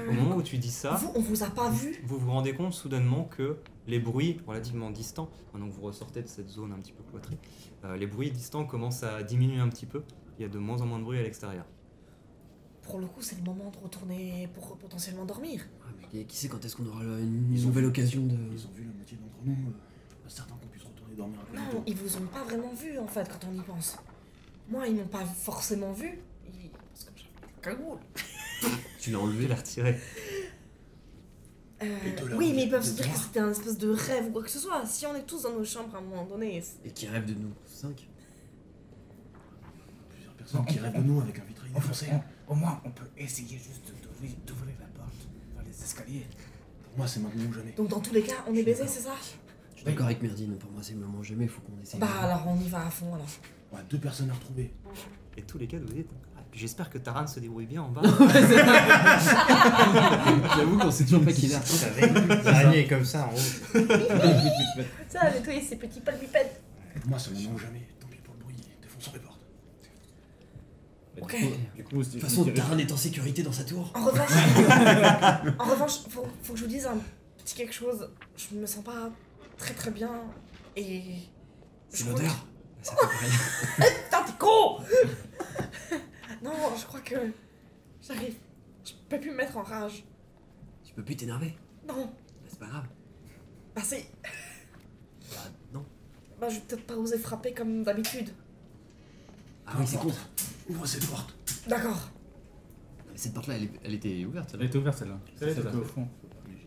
Au moment où tu dis ça, Vous, on vous a pas vu? vous vous rendez compte soudainement que les bruits relativement distants, maintenant que vous ressortez de cette zone un petit peu cloîtrée, les bruits distants commencent à diminuer un petit peu. Il y a de moins en moins de bruit à l'extérieur. Pour le coup, c'est le moment de retourner pour potentiellement dormir. Mais qui sait quand est-ce qu'on aura une nouvelle occasion de. Ils ont vu la moitié d'entre nous. Pas certain qu'on puisse retourner dormir un peu plus Non, tôt. ils vous ont pas vraiment vu en fait quand on y pense. Moi, ils m'ont pas forcément vu. Parce que j'avais une cagoule. Tu l'as Je enlevé vais la retirer. Oui, mais ils peuvent se dire que c'était un espèce de rêve ou quoi que ce soit. Si on est tous dans nos chambres à un moment donné. Et qui rêve de nous 5. Plusieurs personnes qui rêvent de nous avec un vitrail défoncé. Au moins, on peut essayer juste d'ouvrir la porte par les escaliers. Pour moi, c'est maintenant ou jamais. Donc, dans tous les cas, on est baisés, c'est ça? Je suis d'accord avec Merdine, pour moi c'est le moment jamais, faut qu'on essaye. Bah, alors on y va à fond alors. Ouais, 2 personnes à retrouver. Et tous les cas, vous dites, ah, j'espère que Taran se débrouille bien en bas. J'avoue qu'on sait toujours pas qui est là. L'araignée est comme ça en haut. Ça a nettoyé ses petits palpipèdes. Pour moi, c'est maintenant ou jamais. Tant pis pour le bruit. Défonçons les portes. Ok. Du coup, De toute façon, Taran est en sécurité dans sa tour. En revanche, faut que je vous dise un petit quelque chose. Je me sens pas très bien et. C'est je crois l'odeur. Ça fait pareil. Putain, t'es con. Non, je crois que j'arrive. Je peux plus me mettre en rage. Tu peux plus t'énerver. Non, Bah, c'est pas grave. bah c'est. Bah non. Bah je vais peut-être pas oser frapper comme d'habitude. Ah oui, c'est con. Ouvre cette porte. D'accord. Mais cette porte là, elle était ouverte. Elle était ouverte celle-là. C'est C'était ça. au fond.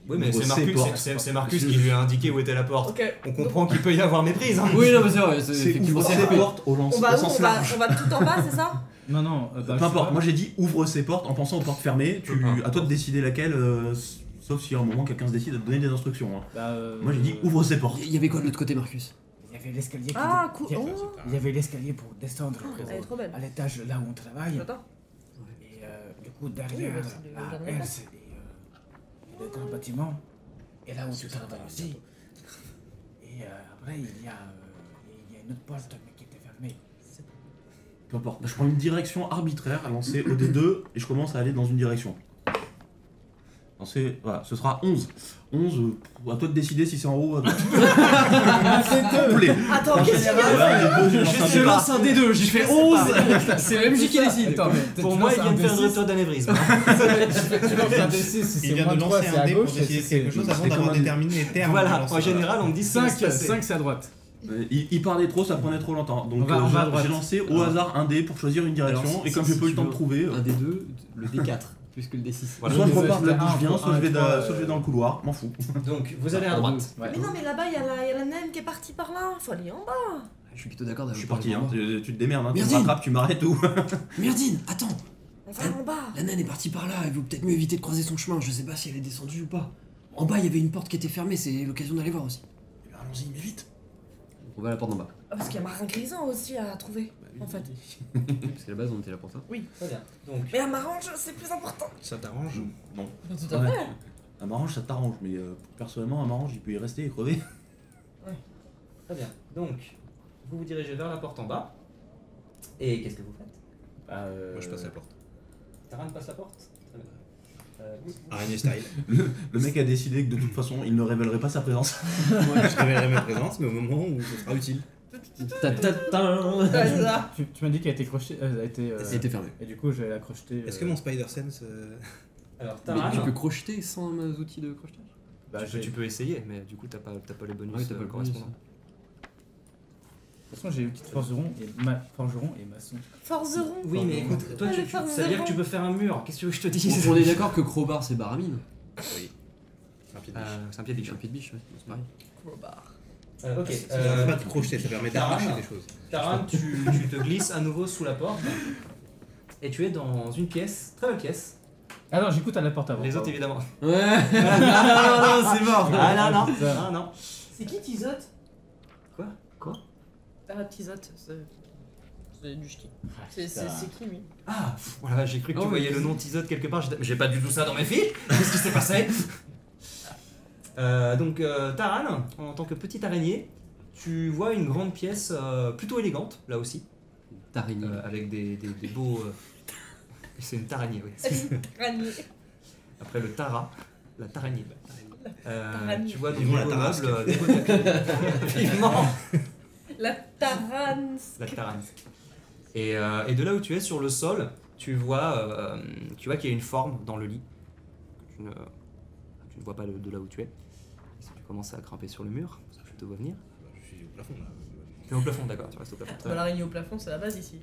Oui, mais Ouvre c'est ces Marcus, portes. c'est Marcus qui lui a indiqué où était la porte. Ok. On comprend qu'il peut y avoir méprise. Hein. Oui, non, mais c'est vrai. C'est effectivement, ouvre c'est ces coupé. portes au On va où? sens On va large. tout en bas, c'est ça? Non, non. Peu importe, moi j'ai dit ouvre ces portes en pensant aux portes fermées. À toi de décider laquelle, sauf si à un moment quelqu'un se décide à te donner des instructions. Hein. Moi j'ai dit ouvre ces portes. Il y avait quoi de l'autre côté, Marcus? Il y avait l'escalier qui Ah, dé- cool. il y a- Oh. Il y avait l'escalier pour descendre Elle est trop belle. à l'étage là où on travaille. Attends. Et du coup, derrière, Oui, bah, c'est le là, dernier elle, étage. c'est les grands bâtiments. Et là où tu travailles aussi. Et après, il y a une autre porte mais qui était fermée. Peu importe. Je prends une direction arbitraire à lancer au D2 et je commence à aller dans une direction. Voilà, ce sera 11. 11, à toi de décider si c'est en haut ou à droite. Complet. Attends, qu'est-ce qu'il y a? Voilà, les deux, je lance un Je dé. lance un D2, j'ai fait 11. C'est le MJ qui décide. Attends, mais Pour moi, il vient de faire un retour d'anévrisme. tu lances un D6, si Il c'est vient moins de 3, lancer c'est un à dé pour gauche. décider de quelque chose avant d'avoir déterminé les termes. Voilà, en général, on me dit 5, 5. 5 c'est à droite. Il parlait trop, ça prenait trop longtemps. Donc On va à droite. j'ai lancé au hasard un dé pour choisir une direction. Alors, Et comme j'ai pas eu le temps de trouver, Un D2, le D4, plus que le D6. Voilà. soit je Mais repars de là d'où un, je viens, soit un, je vais trois, soit je vais dans le couloir, m'en fous. Donc, vous allez à droite. Ouais. Mais non, mais là-bas, il y a la naine qui est partie par là. Faut aller en bas. Je suis plutôt d'accord. Je suis parti, hein. Tu te démerdes, hein. Tu me Merdine. rattrapes, tu m'arrêtes ou. Merdine, attends. On va en bas. La naine est partie par là, elle vaut peut-être mieux éviter de croiser son chemin. Je sais pas si elle est descendue ou pas. En bas, il y avait une porte qui était fermée, c'est l'occasion d'aller voir aussi. Eh ben, allons-y, mais vite. On va à la porte d'en bas. Ah, parce qu'il y a Marin Grisant aussi à trouver, en fait. Parce qu'à la base, on était là pour ça. Très bien. Donc, Mais à Marange, c'est plus important. Ça t'arrange? Non. Tout à fait. Un m'arrange, ça t'arrange, mais personnellement, un m'arrange, il peut y rester et crever. très bien. Donc, vous vous dirigez vers la porte en bas. Et qu'est-ce que vous faites? Moi je passe la porte. Taran passe la porte. Très bien. Araignée style. Le mec a décidé que de toute façon, il ne révélerait pas sa présence. Moi je révélerai ma présence, mais au moment où ce sera utile. Ta-ta-ta. Ouais, c'est ça. Tu m'as dit qu'elle a été crochetée. Elle a été. Elle était fermée. Et du coup, je vais la crocheter. Est-ce que mon Spider Sense. Alors, Mais Taran, tu peux crocheter sans outils de crochetage? tu peux essayer, mais du coup, t'as pas les bonus Ah oui, t'as pas le correspondants. De toute façon, j'ai eu petite forgeron et maçon. Forgeron. Oui, mais écoute, toi, Ouais, ça veut dire que tu peux faire un mur. Qu'est-ce que tu veux que je te dise? On est d'accord que Crowbar c'est Baramine. Oui. C'est un pied de biche. C'est un pied de biche. Un pied de biche, ouais, c'est pareil. Ok. Ça permet pas de crocheter, ça permet d'arracher Taran. des choses. Taran, tu te glisses à nouveau sous la porte. Et tu es dans une pièce, très belle pièce. Ah non, j'écoute à la porte avant. Les autres, évidemment. Ouais. Non, c'est mort. Ah non, non, C'est ça. non, non. C'est qui Tizotte? Quoi? Ah, Tizotte, c'est du ch'ti. C'est qui lui? Ah, voilà, j'ai cru que tu Oh, voyais oui. le nom Tizotte quelque part. J'ai pas du tout ça dans mes fiches. Qu'est-ce qui s'est passé? Donc, Taran, en tant que petite araignée, tu vois une grande pièce plutôt élégante, là aussi, T'araignée. avec des beaux. C'est une taraignée, oui. Ranier. Après le Tara, la taraignée. taraignée. Tu vois donc Vivement des la beaux tarasque. meubles, des beaux tapis. Vivement La tarane. la tarane. Et de là où tu es, sur le sol, tu vois qu'il y a une forme dans le lit. Tu ne vois pas de là où tu es. Si tu commences à grimper sur le mur, parce que je te vois venir. Je suis au plafond là. Tu es au plafond, d'accord, tu restes au plafond. Bah, l'araignée au plafond, c'est la base ici.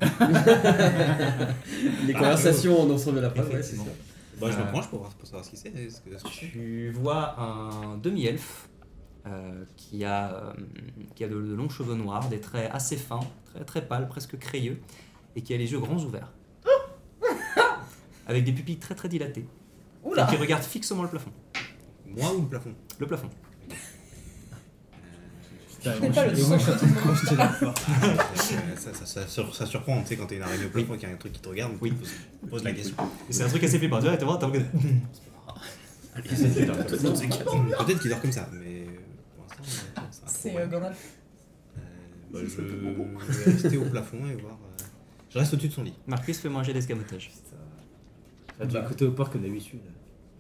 Les conversations en ensemble de la phrase, ouais, c'est Effectivement. sûr. Bah, je me penche pour savoir ce qu'il sait. Ce que c'est. Tu vois un demi-elfe qui a de longs cheveux noirs, des traits assez fins, très, très pâles, presque crayeux, et qui a les yeux grands ouverts. Avec des pupilles très très dilatées. Oula. Et qui regarde fixement le plafond. Moi ou le plafond? Le plafond. Putain, Je n'ai pas le et moi, je suis en train de crocheter la porte. Ça surprend, tu sais, quand t'es une araignée au plafond et qu'il y a un truc qui te regarde, Oui. tu poses la question. Et c'est un truc assez flippant. Tu vois, t'es regardé. Peut-être qu'il dort comme ça, mais pour l'instant, c'est un C'est problème. Gandalf. Je vais rester au plafond et voir. Je reste au-dessus de son lit. Marcus fait manger d'escamotage. T'as dû écouter au porc comme d'habitude.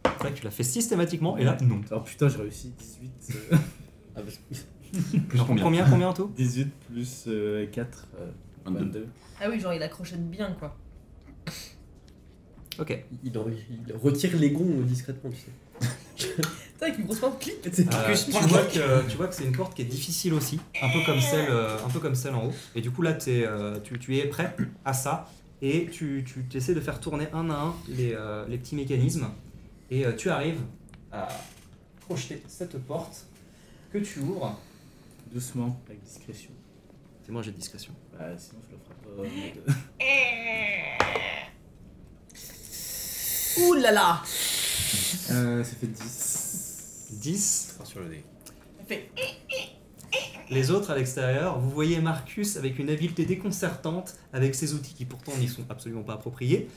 C'est vrai que tu l'as fait systématiquement, et là, non. Oh putain, j'ai réussi 18. Ah, parce que- Plus Alors, combien combien en tout? 18 plus 4, 22. Ah oui, genre il accrochette bien quoi. Ok. il retire les gonds discrètement, tu sais. Putain, avec une grosse porte clic. Tu vois que c'est une porte qui est difficile aussi, un peu comme celle en haut. Et du coup là, tu es prêt à ça et tu essaies de faire tourner un à un les petits mécanismes et tu arrives à projeter cette porte que tu ouvres. Doucement, avec discrétion. C'est moi j'ai de discrétion. Bah, sinon, je le ferai pas. Ouh là là. Ça fait 10. 10. Pas sur le dé. On fait. Les autres à l'extérieur, vous voyez Marcus avec une habileté déconcertante, avec ses outils qui pourtant n'y sont absolument pas appropriés,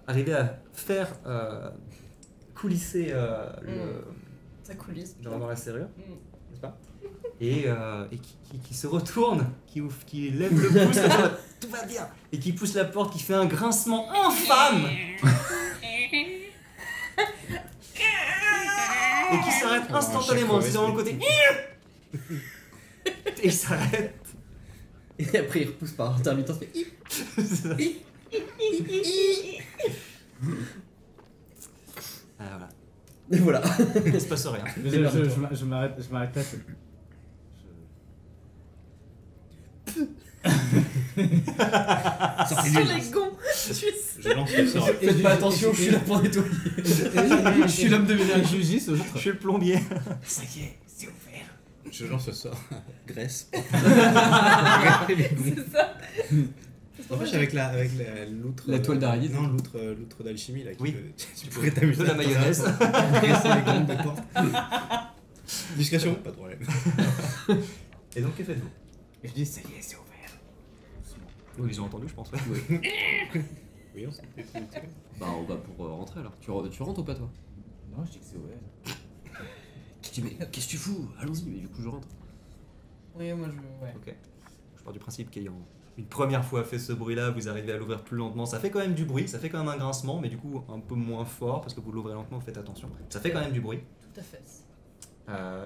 arriver à faire coulisser Ça coulisse. dans la serrure, Mm. n'est-ce pas? Et qui se retourne, qui lève le pouce, là, genre, tout va bien, et qui pousse la porte, qui fait un grincement infâme, et qui s'arrête instantanément, c'est dans le côté. Et il s'arrête. Et après, il repousse par intermittence. Ah, voilà. Et voilà. Il ne se passe rien. Je m'arrête là. Sur les gonds. Je lance le sort. Faites pas attention, je suis là pour nettoyer. Je suis l'homme de ménage. Jugis aux Je autres. suis le plombier. Ça y est, c'est ouvert. Je lance le sort. Graisse. C'est ça. En fait, avec l'outre. La toile d'araignée. Non, l'outre d'alchimie là. Oui. Tu pourrais t'amuser. De la à faire mayonnaise. ça. Graisser les grandes des portes. Discrétion, pas de problème. Et donc, que faites-vous? Et je dis, ça y est, c'est ouvert. Oui, ils ont entendu, je pense. Ouais. Oui, on s'en fait. Bah, on va pour rentrer alors. Tu rentres ou pas, toi? Non, je dis que c'est ouvert. Je dis, mais qu'est-ce que tu fous? Allons-y, mais du coup, je rentre. Oui, moi je. Ouais. Ok. Je pars du principe qu'ayant une première fois fait ce bruit-là, vous arrivez à l'ouvrir plus lentement. Ça fait quand même du bruit, ça fait quand même un grincement, mais du coup un peu moins fort parce que vous l'ouvrez lentement, faites attention. Ça fait quand même du bruit. Tout à fait.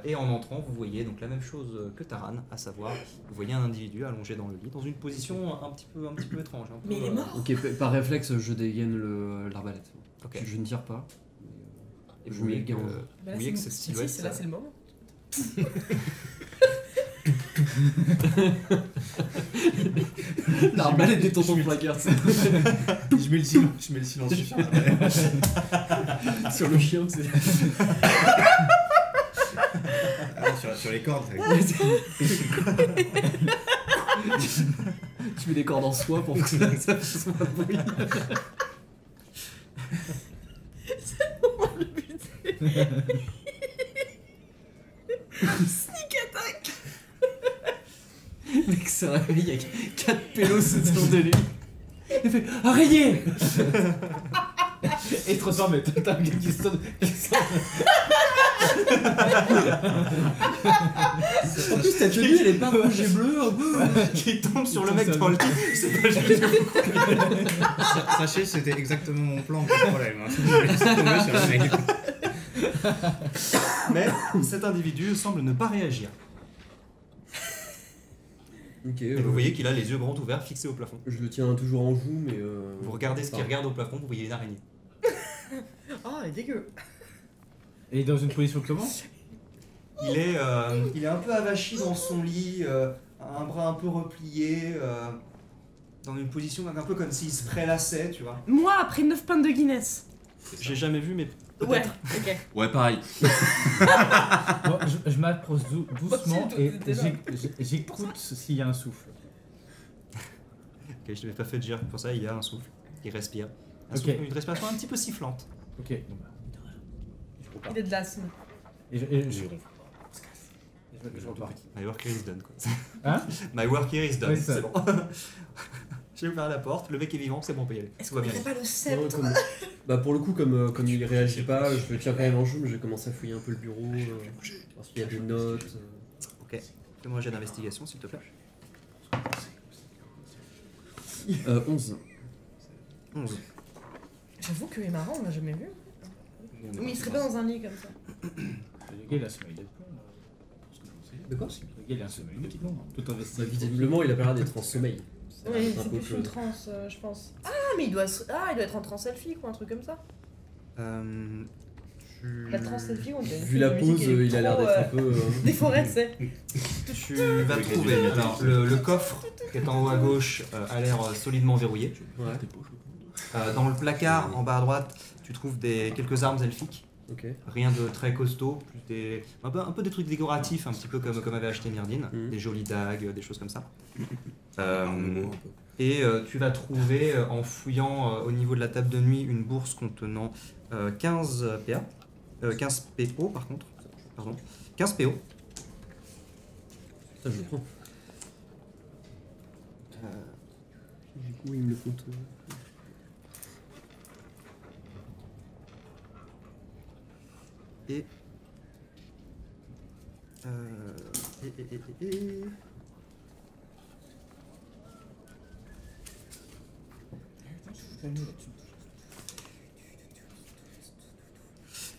Et en entrant, vous voyez donc la même chose que Taran, à savoir, vous voyez un individu allongé dans le lit, dans une position un petit peu étrange. Un peu, Mais il est mort. Ok, par réflexe, je dégaine l'arbalète. Ok. Je ne tire pas. Et Je vous voyez mets que, gant. Mais là, vous voyez que c'est cette silhouette, là, c'est le moment. L'arbalète des tontons placards, c'est Je mets le silence sur sur le chien, c'est. sur les cordes. Tu mets des cordes en soie pour que ça fasse pas de bruit. Sneak attack. s'est réveillé avec 4 pélos autour de lui. Il fait araignée. Et il se transforme, mais t'as un gars qui se tourne. En plus, ta tenue, elle est pas rouge et bleu un peu. Qui tombe sur le mec dans le lit. C'est pas juste. Sachez, c'était exactement mon plan, pas de problème. Hein. Je vais laisser tomber sur le mec. Mais cet individu semble ne pas réagir. Ok. Et vous voyez qu'il a les yeux grands ouverts fixés au plafond. Je le tiens toujours en joue, mais. Vous regardez ce qu'il Pardon. regarde au plafond, vous voyez une araignée. Ah, il est dégueu. Et il est dans une position comment? Il est un peu avachi dans son lit, un bras un peu replié, dans une position un peu comme s'il se prélassait, tu vois. Moi, après 9 pintes de Guinness. J'ai jamais vu, mais Ouais, peut-être. ok. Ouais, pareil. Bon, je m'approche doucement Toi, et t'étais là. j'écoute s'il y a un souffle. Ok, je t'avais pas fait de dire pour ça, il y a un souffle, il respire. Ok. Une respiration un petit peu sifflante. Ok, bon bah. Il est de l'asthme. Et je repars. My work here is done, quoi. Hein? My work here is done, Oui, ça. c'est bon. J'ai ouvert la porte, le mec est vivant, c'est bon, on peut y aller. Est-ce Tout qu'on va bien. dirait pas le Non, sceptre bah pour le coup, comme il réagit pas, je le tiens quand même en joue, mais j'ai commencé à fouiller un peu le bureau, voir s'il y a des notes. Ok. Fais-moi un jet d'investigation, s'il te plaît. 11. 11. J'avoue que est marrant, on l'a jamais vu. On est Mais il serait pas dans un lit comme ça. Le gars, il a un sommeil de plomb. De quoi? Le gars, il a un sommeil de plomb. Tout investi. Bah, visiblement, il a pas l'air d'être en sommeil. Oui, un c'est peu plus que- une transe, je pense. Ah, mais il doit être en transe selfie ou un truc comme ça. La transe selfie, on dirait. Vu la pose, il a l'air d'être un peu. Des forêts, tu sais. Tu vas trouver. Alors, le coffre qui est en haut à gauche a l'air solidement verrouillé. Ouais, Dans le placard, en bas à droite, tu trouves quelques armes elfiques. ok. Rien de très costaud, plus un peu des trucs décoratifs, un petit peu comme avait acheté Myrdine, Mhm. des jolies dagues, des choses comme ça. Un peu. Et tu vas trouver, en fouillant au niveau de la table de nuit, une bourse contenant 15 PA. 15 PO par contre. Pardon. 15 PO. Ça, je le prends. Du coup, il me le compte. Et... et...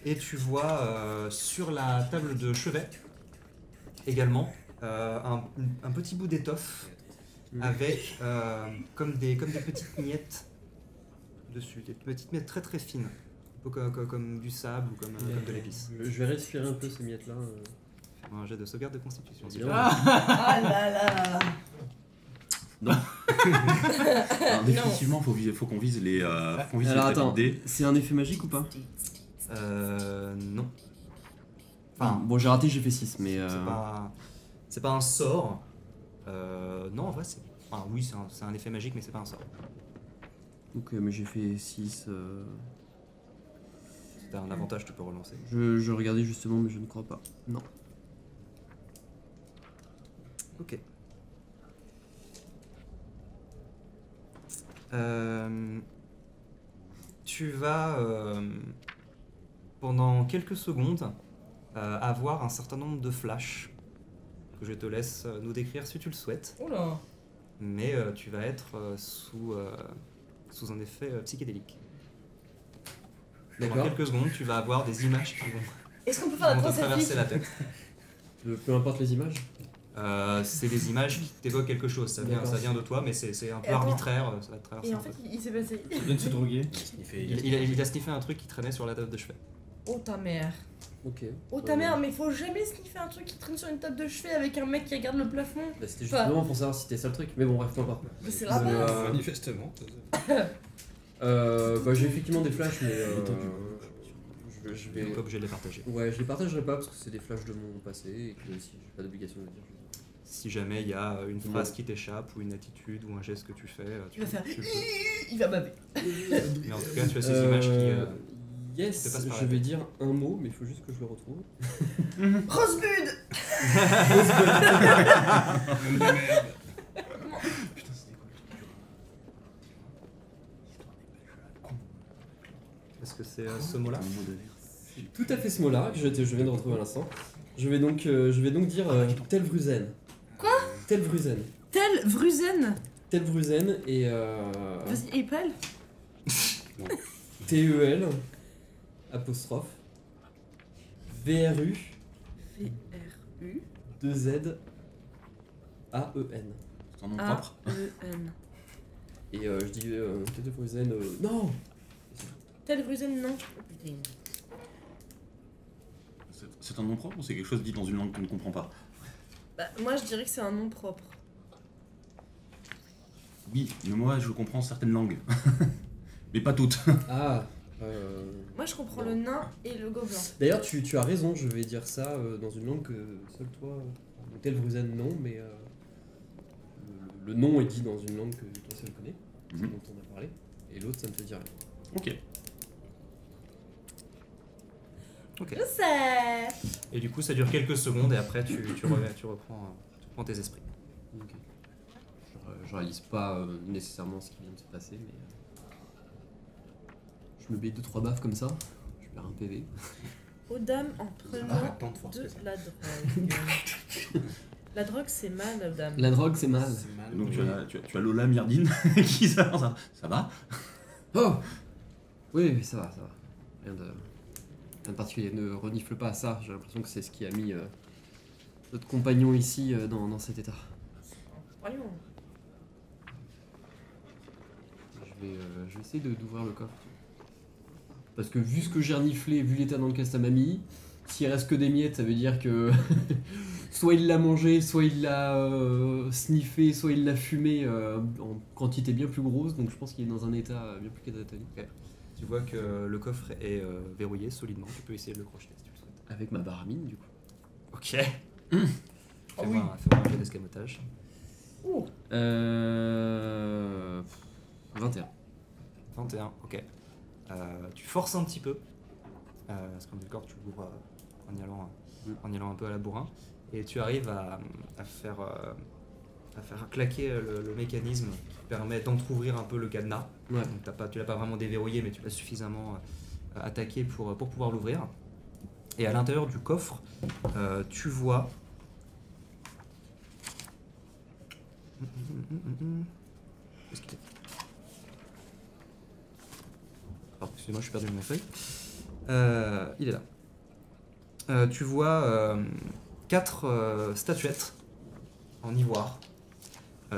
Et tu vois sur la table de chevet également un petit bout d'étoffe avec comme des petites miettes dessus, des petites miettes très très fines, un peu comme du sable ou comme de l'épice. Je vais respirer un peu ces miettes-là. Un jet de sauvegarde de constitution. s'il Bien. te plaît. Ah là là. Alors, définitivement, faut qu'on vise les. Faut qu'on vise Alors les attends, dés. c'est un effet magique ou pas? Non. Enfin, bon, j'ai raté, j'ai fait 6, mais. C'est pas un sort. Non, en vrai, c'est. Enfin, oui, c'est un effet magique, mais c'est pas un sort. Ok, mais j'ai fait 6. Si t'as un avantage, tu peux relancer. Je regardais justement, mais je ne crois pas. Non. Ok. Tu vas, pendant quelques secondes, avoir un certain nombre de flashs que je te laisse nous décrire si tu le souhaites. Oula. Mais tu vas être sous un effet psychédélique. Pendant D'accord. quelques secondes, tu vas avoir des images qui vont, Est-ce qu'on peut qui faire la vont te transe traverser selfie la tête. Peu importe les images. C'est des images qui t'évoquent quelque chose. Ça D'accord. vient de toi, mais c'est un peu Et attends. arbitraire. Ça va te traverser Et un en peu. fait, il s'est passé. Il vient de se droguer. Il a sniffé un truc qui traînait sur la table de chevet. Oh ta mère. Ok. Oh ta mère, mais faut jamais sniffer un truc qui traîne sur une table de chevet avec un mec qui regarde le plafond. Bah, c'était justement pour savoir si c'était ça le truc. Mais bon, bref, t'en Mais c'est la base. Manifestement. Bah, j'ai effectivement des flashs, mais. Je Tu vais. n'es pas obligé de les partager. Ouais, je les partagerai pas parce que c'est des flashs de mon passé et que si j'ai pas d'obligation de le dire. Si jamais il y a une phrase qui t'échappe ou une attitude ou un geste que tu fais, Il va faire. tu le peux. Il va baver. Mais en tout cas, tu as ces images qui. Yes, te passent par la je vais tête. dire un mot, mais il faut juste que je le retrouve. Rosebud. que c'est ce mot-là? Un mot de verre. C'est tout à fait ce mot-là que je viens de retrouver à l'instant. Je vais donc dire Telvruzen. Quoi? Telvruzen. Tel Vruzen. Telvruzen et Vas-y, épelle. TEL apostrophe VRU V-R-U. 2Z AEN. C'est un nom propre. A-E-N. Et je dis Telvruzen non. Tel Vruzen, non. Oh, putain. C'est un nom propre ou c'est quelque chose dit dans une langue qu'on ne comprend pas? Bah, moi, je dirais que c'est un nom propre. Oui, mais moi je comprends certaines langues. Mais pas toutes. Ah. Moi, je comprends le nain et le gobelin. D'ailleurs, tu as raison, je vais dire ça dans une langue que seul toi. Telvruzen, non, mais le nom est dit dans une langue que toi seul connais, Mhm. dont on a parlé, et l'autre, ça me fait dire rien. Ok. Ok. Je sais. Et du coup, ça dure quelques secondes et après, tu reprends tes esprits. Ok. Je réalise pas nécessairement ce qui vient de se passer, mais je me mets 2-3 baffes comme ça, je perds un PV. Aux dames en prenant tant de force de que ça. la drogue. La drogue, c'est mal, dame. La drogue, c'est mal. C'est mal. Et donc tu as Lola Myrdine qui s'avance. Ça va? Oh oui, ça va, ça va. Rien de particulier, ne renifle pas à ça, j'ai l'impression que c'est ce qui a mis notre compagnon ici dans cet état. Voyons. Je vais essayer d'ouvrir le coffre. Parce que vu ce que j'ai reniflé, vu l'état dans lequel ça m'a mis, s'il reste que des miettes, ça veut dire que soit il l'a mangé, soit il l'a sniffé, soit il l'a fumé en quantité bien plus grosse, donc je pense qu'il est dans un état bien plus catatonique. Tu vois que le coffre est verrouillé solidement. Tu peux essayer de le crocheter si tu le souhaites. Avec ma baramine, du coup. Ok. oui. Fais-moi un jeu d'escamotage. Oh. 21. 21, ok. Tu forces un petit peu. Parce qu'en d'accord, tu l'ouvres en y allant un peu à la bourrin. Et tu arrives à faire claquer le mécanisme qui permet d'entrouvrir un peu le cadenas. Ouais. Donc tu l'as pas vraiment déverrouillé, mais tu l'as suffisamment attaqué pour pouvoir l'ouvrir. Et à l'intérieur du coffre, tu vois... Où est-ce qu'il est? Pardon, excusez-moi, je suis perdu dans ma feuille. Il est là. Tu vois 4 statuettes en ivoire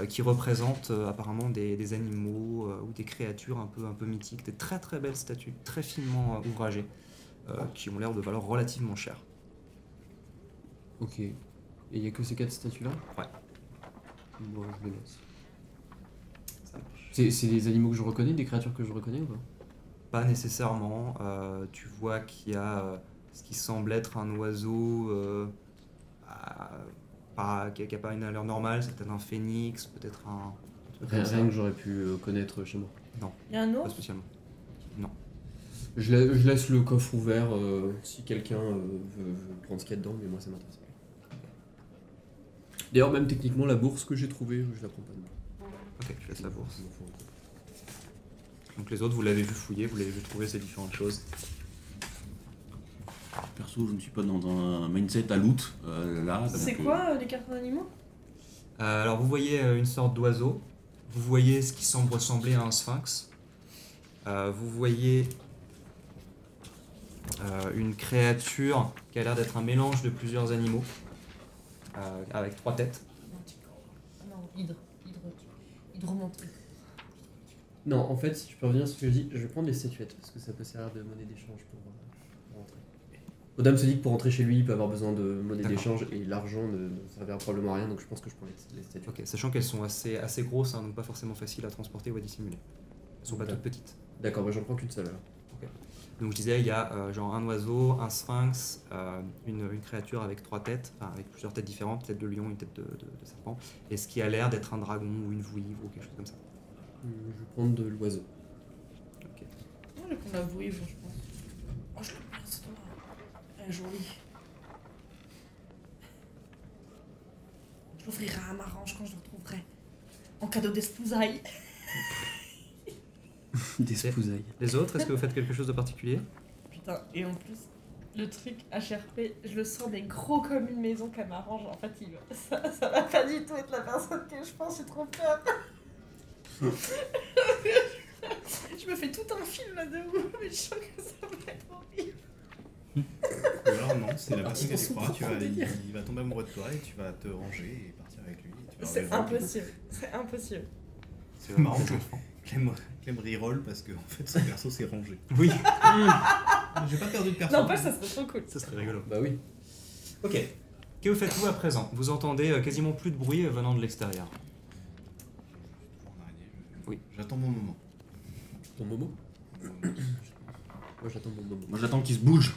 qui représentent apparemment des animaux ou des créatures un peu mythiques, des très très belles statues, très finement ouvragées, qui ont l'air de valoir relativement cher. Ok. Et il n'y a que ces 4 statues-là? Ouais. Bon, je les laisse. Ça marche. C'est des animaux que je reconnais, des créatures que je reconnais ou pas? Pas nécessairement. Tu vois qu'il y a ce qui semble être un oiseau qui n'a pas une allure normale, c'est peut-être un phénix, peut-être un truc comme ça. Rien que j'aurais pu connaître chez moi. Il y a un Pas ours. spécialement. Je laisse le coffre ouvert si quelqu'un veut prendre ce qu'il y a dedans, mais moi ça m'intéresse pas. D'ailleurs, même techniquement, la bourse que j'ai trouvée, je la prends pas de moi. Ok, tu laisses la bourse. Donc les autres, vous l'avez vu fouiller, vous l'avez vu trouver ces différentes choses. Perso, je ne suis pas dans un mindset à loot là. C'est donc, quoi les cartes d'animaux? Alors vous voyez une sorte d'oiseau, vous voyez ce qui semble ressembler à un sphinx, vous voyez une créature qui a l'air d'être un mélange de plusieurs animaux, avec 3 têtes. Non, hydromantique. Non, en fait, si tu peux revenir sur ce que je dis, je vais prendre les statuettes parce que ça peut servir de monnaie d'échange pour rentrer. Odam se dit que pour rentrer chez lui, il peut avoir besoin de monnaie D'accord. d'échange et l'argent ne servira probablement à rien, donc je pense que je prends les statuettes. Ok, sachant qu'elles sont assez grosses, hein, donc pas forcément faciles à transporter ou à dissimuler. Elles sont pas Ok. toutes petites. D'accord, j'en prends qu'une seule alors. Donc je disais, il y a genre un oiseau, un sphinx, une créature avec 3 têtes, enfin avec plusieurs têtes différentes, une tête de lion, une tête de serpent, et ce qui a l'air d'être un dragon ou une vouivre ou quelque chose comme ça. Je vais prendre de l'oiseau. Moi, je vais prendre la vouivre, je pense. Oh, je l'aime bien, cette noix. Elle est jolie. Je l'offrirai à Marange quand je le retrouverai. En cadeau d'espousailles. Des spousailles. Les autres, est-ce que vous faites quelque chose de particulier? Putain, et en plus, le truc HRP, je le sens mais gros comme une maison qu'elle m'arrange. En fait, ça va pas du tout être la personne que je pense, j'ai trop peur. Je me fais tout un film là de vous, mais je sens que ça va être horrible. Ou alors non, c'est la personne que tu crois, trop délire. il va tomber amoureux de toi et tu vas te ranger et partir avec lui. Et tu vas C'est rejoindre. impossible, c'est impossible. C'est marrant, Clem reroll parce que en fait son perso s'est rangé. Oui. J'ai pas perdu de perso. N'empêche, ça serait trop cool. Ça serait rigolo. Bah oui. Ok. Que vous faites-vous à présent? Vous entendez quasiment plus de bruit venant de l'extérieur. Oui. J'attends mon moment. Ton Momo? Moi j'attends mon Momo. Moi j'attends qu'il se bouge.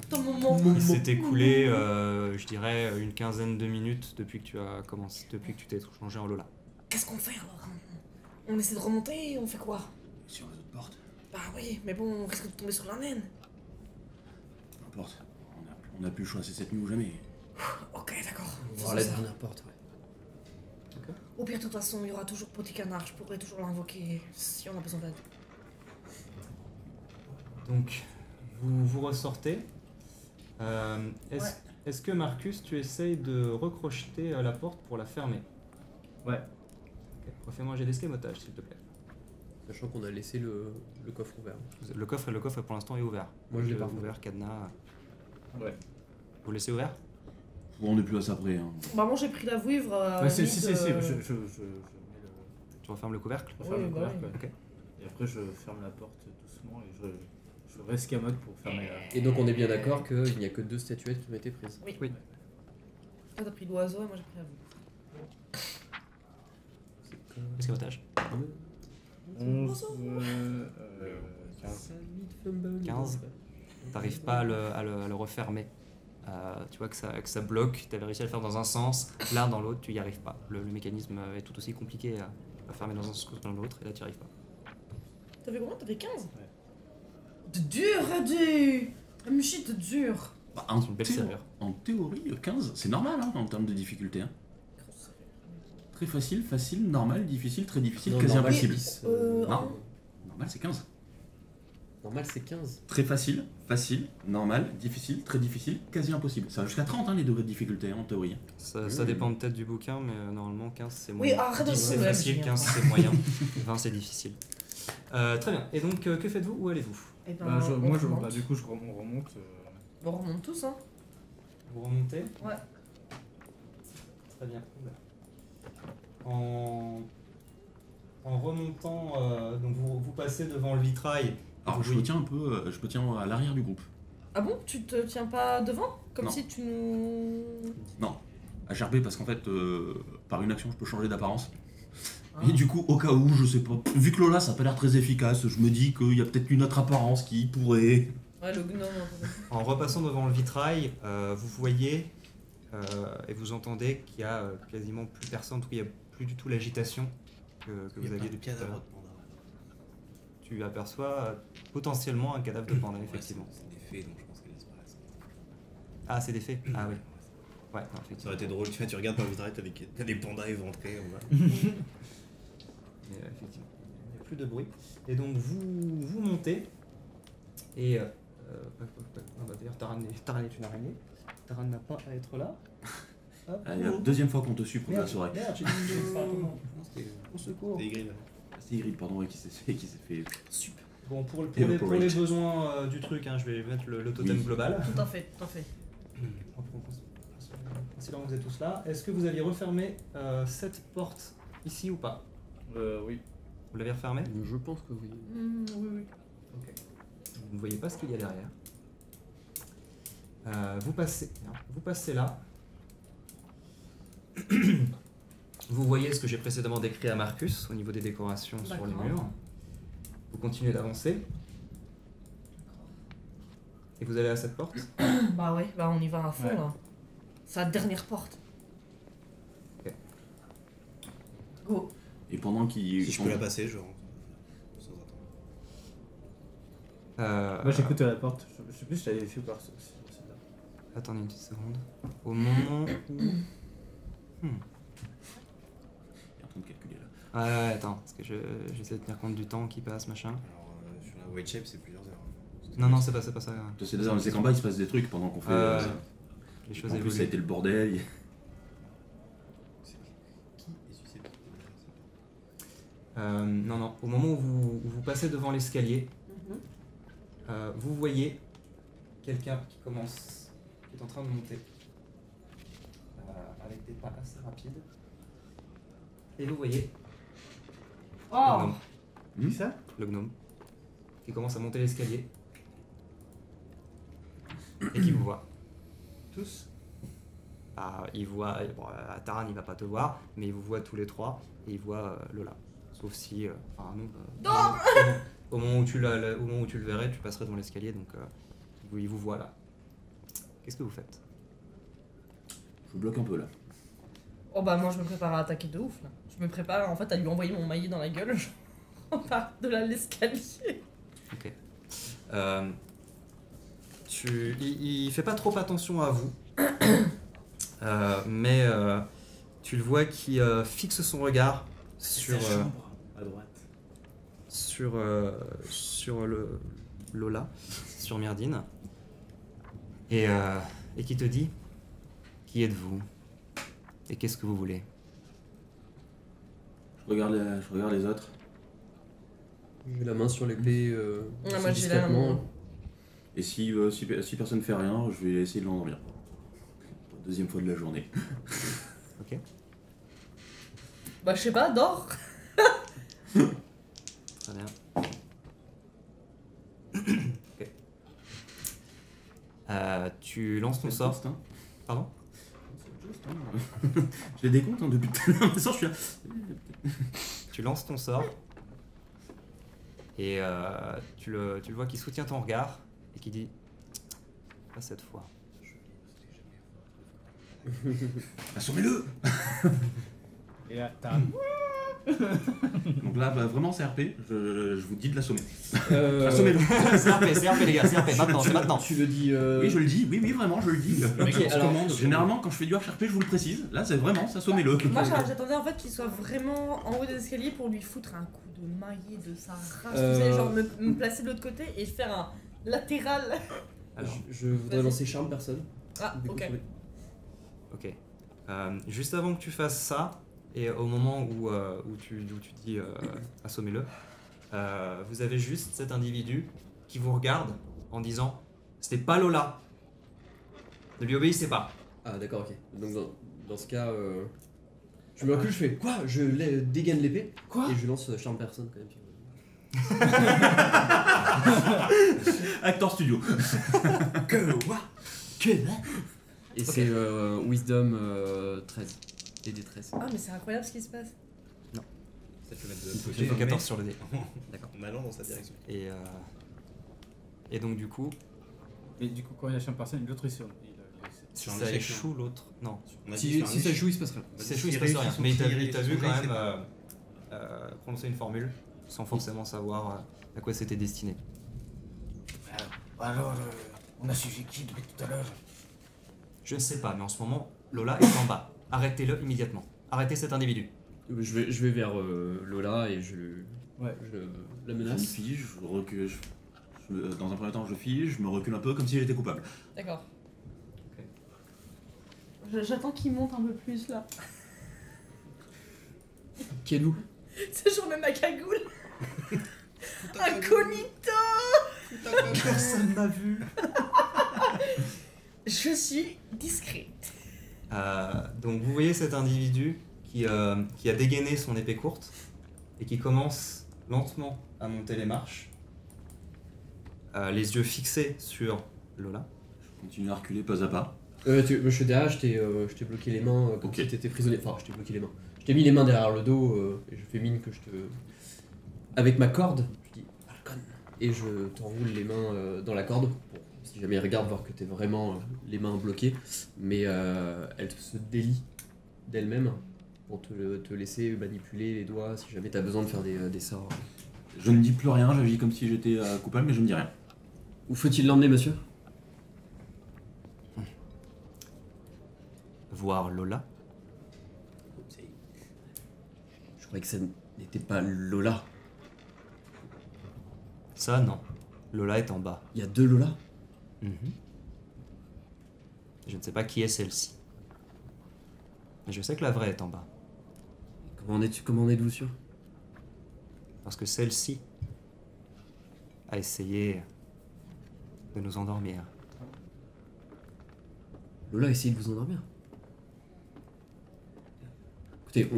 Ton moment. Il s'est écoulé, je dirais, une quinzaine de minutes depuis que tu as commencé, depuis que tu t'es changé en Lola. Qu'est-ce qu'on fait alors? On essaie de remonter, on fait quoi? Sur les autres portes. Bah oui, mais bon, on risque de tomber sur la naine. Peu importe. On a plus le choix, c'est cette nuit ou jamais. Ok, d'accord. On va Faisons voir la ça. dernière porte, ouais. Au pire, de toute façon, il y aura toujours Petit Canard. Je pourrais toujours l'invoquer si on a besoin d'aide. Donc, vous ressortez. Est-ce Ouais. est-ce que Marcus, tu essayes de recrocheter la porte pour la fermer? Ouais. Ok. Refais-moi un jet d'escamotage, s'il te plaît. Sachant qu'on a laissé le coffre ouvert. Le coffre pour l'instant est ouvert. Moi, je l'ai pas ouvert, cadenas. Ouais. Vous le laissez ouvert? On n'est plus à ça près. Hein. Bah, moi j'ai pris la vouivre. Ouais, si, mid, je mets le. Tu refermes le couvercle? Je ferme Oui, le bah couvercle, oui. ouais. Ok. Et après, je ferme la porte doucement et je rescamote pour fermer la. Et donc on est bien d'accord qu'il n'y a que 2 statuettes qui ont été prises. Oui. Oui. Toi t'as pris l'oiseau et moi j'ai pris la vouivre. Escamotage. 11. 15. 15. T'arrives pas à le refermer. Tu vois que ça bloque, tu avais réussi à le faire dans un sens, là dans l'autre tu y arrives pas. Le mécanisme est tout aussi compliqué à fermer dans un sens que dans l'autre et là tu y arrives pas. T'avais combien? T'avais 15? Ouais. De dur, Adi! Un shit de dur! Bah, C'est une belle serrure. en théorie, 15, c'est normal hein, en termes de difficulté. Hein. Très facile, facile, normal, difficile, très difficile, Non, quasi normal, impossible. c'est 10. Non. Normal, c'est 15. Normal, c'est 15. Très facile, facile, normal, difficile, très difficile, quasi impossible. Ça va jusqu'à 30 hein, les degrés de difficulté hein, en théorie. Ça dépend peut-être du bouquin, mais normalement 15 c'est Oui, moyen. arrête de 10 se c'est ouais, facile, Julien. 15 c'est moyen, 20 c'est difficile. Très bien, et donc que faites-vous? Où allez-vous? Et ben, Bah, on moi, remonte. bah, du coup, on remonte. On remonte tous, hein. Vous remontez? Ouais. Très bien. En remontant, donc vous passez devant le vitrail. Alors je Oui. me tiens un peu, je me tiens à l'arrière du groupe. Ah bon? Tu te tiens pas devant? Comme Non. si tu nous. Non, à gerber parce qu'en fait, par une action, je peux changer d'apparence. Ah. Et du coup, au cas où, je sais pas, vu que Lola, ça a pas l'air très efficace, je me dis qu'il y a peut-être une autre apparence qui pourrait... Ouais, le gnome. En repassant devant le vitrail, vous voyez et vous entendez qu'il y a quasiment plus personne, en tout cas il n'y a plus du tout l'agitation que vous aviez depuis tout à l'heure. Tu aperçois potentiellement un cadavre de panda, effectivement. C'est des faits, donc je pense qu'elle disparaît. Ah, c'est des faits? Ah oui. Ouais, non, Ça effectivement. aurait été drôle, tu regardes par le vitrail, t'as des pandas éventrés en bas. Mais, effectivement, il n'y a plus de bruit. Et donc vous montez et ah bah, d'ailleurs Taran est une araignée. Taran n'a pas à être là. Hop. Ah, la deuxième fois qu'on te suit pour la soirée. Merde, j'ai dit au secours. C'est Ygritte. C'est Ygritte, pardon, qui s'est fait... Super. Bon, pour les Evaporate. besoins du truc, hein, je vais mettre le totem Oui. global. Tout à fait, tout à fait. Considérant que vous êtes tous là, est-ce que vous aviez refermé cette porte ici ou pas? Oui. Vous l'avez refermée? Je pense que oui. Oui, oui. Ok. Vous ne voyez pas ce qu'il y a derrière. Vous passez là. Vous voyez ce que j'ai précédemment décrit à Marcus au niveau des décorations sur les D'accord. murs. Vous continuez d'avancer. Et vous allez à cette porte. Bah ouais, bah on y va à fond Ouais. là. C'est la dernière porte. Ok. Go. Et pendant qu'il... Si je peux la passer, je rentre. Sans attendre. Moi, j'écoute à la porte. Je sais plus si je l'avais fait ou pas. Celle-là. Attendez une petite seconde. Au moment où... Il est en train de calculer là. Ouais, attends, parce que j'essaie de tenir compte du temps qui passe, machin. Alors, sur la White Shape, c'est plusieurs heures. Non, c'est pas ça. C'est qu'en bas, il se passe des trucs pendant qu'on fait. Les choses En plus, ça a évoluent. été le bordel. Qui est susceptible de faire ça? Non. Au moment où vous passez devant l'escalier, vous voyez quelqu'un qui est en train de monter avec des pas assez rapides. Et vous voyez Oh Qui ça? le gnome qui commence à monter l'escalier et qui vous voit. Tous? Il voit, bon, Taran il va pas te voir, mais il vous voit tous les trois et il voit Lola. Sauf si, au moment où tu le verrais, tu passerais dans l'escalier, donc il vous voit là. Qu'est-ce que vous faites? Je bloque un peu là. Oh bah moi je me prépare à attaquer de ouf là. Je me prépare en fait à lui envoyer mon maillet dans la gueule, genre par de là l'escalier. Ok. Il fait pas trop attention à vous, mais tu le vois qui fixe son regard sur Sa chambre, à droite. sur le Lola, sur Myrdine, et qui te dit: qui êtes-vous et qu'est-ce que vous voulez? Je regarde les autres. J'ai la main sur l'épée. Ouais, moi, j'ai la main. Et si personne fait rien, je vais essayer de l'endormir. Deuxième fois de la journée. Ok. Bah je sais pas, dors. Très bien. Ok. Tu lances ton sort. Hein. Pardon? Je les décompte depuis tout à l'heure, je suis là. Tu lances ton sort et tu le vois qui soutient ton regard et qui dit: pas cette fois. Assommez-le. Et là, t'as. Donc là, bah, vraiment, c'est RP, je vous dis de l'assommer. Euh, Assommez-le. C'est RP les gars, c'est RP, maintenant, c'est maintenant. Tu le dis. Oui, je le dis, oui, vraiment, je le dis. Ok, alors. Généralement, quand je fais du RP, je vous le précise. Là, c'est vraiment, assommez-le. Moi j'attendais en fait qu'il soit vraiment en haut des escaliers pour lui foutre un coup de maillet de sa race, tu sais, genre me placer de l'autre côté et faire un latéral. Alors, Je voudrais Vas-y. lancer charme personne. Ah Du coup, ok. ok. Juste avant que tu fasses ça, et au moment où tu dis assommez-le, vous avez juste cet individu qui vous regarde en disant: c'était pas Lola. Ne lui obéissez pas. Ah d'accord, ok. Donc dans ce cas, je me recule, je fais quoi? Je dégaine l'épée. Quoi? Et je lance charme personne quand même. Acteur studio. Et c'est Wisdom 13. DD 13. Ah mais c'est incroyable ce qui se passe. Ça peut mettre de l'autre J'ai côté. fait 14 sur le dé. D'accord. En allant dans sa direction. Et donc du coup, Et du coup, quand il y a champ personne, l'autre est sur. si Sur un ça échec, échoue, l'autre... Non. On a dit Si faire un ça échec. joue, il se passera. Si ça échoue, il se S'il passe rien. réussit son Mais il t'a tir, vu, son quand jet, même prononcer une formule sans forcément savoir à quoi c'était destiné. Alors, on a suivi qui depuis tout à l'heure? Je ne sais pas, mais en ce moment, Lola est en bas. Arrêtez-le immédiatement. Arrêtez cet individu. Je vais vers Lola et je Ouais. la Je me menace. fige, je recule. Dans un premier temps, je fige, je me recule un peu comme si j'étais coupable. D'accord. Ok. J'attends qu'il monte un peu plus là. Kelou. C'est genre même ma cagoule. Incognito. Personne m'a vu. Je suis discret. Donc vous voyez cet individu qui a dégainé son épée courte et qui commence lentement à monter les marches, les yeux fixés sur Lola. Je continue à reculer pas à pas. Je suis derrière, je t'ai bloqué les mains comme Ok. si t'étais prisonnier. Enfin, je t'ai bloqué les mains. Je t'ai mis les mains derrière le dos et je fais mine que je te. Avec ma corde, je dis Falcon. Et je t'enroule les mains dans la corde. Pour, si jamais il regarde, voir que t'es vraiment les mains bloquées. Mais elle se délie d'elle-même pour te laisser manipuler les doigts si jamais t'as besoin de faire des sorts. Je ne dis plus rien, j'agis comme si j'étais coupable, mais je ne dis rien. Où faut-il l'emmener, monsieur? Voir Lola. Je croyais que ça n'était pas Lola. Ça, non. Lola est en bas. Il y a 2 Lola. Je ne sais pas qui est celle-ci. Mais je sais que la vraie est en bas. Comment en êtes-vous sûr? Parce que celle-ci a essayé de nous endormir. Lola a essayé de vous endormir. Écoutez,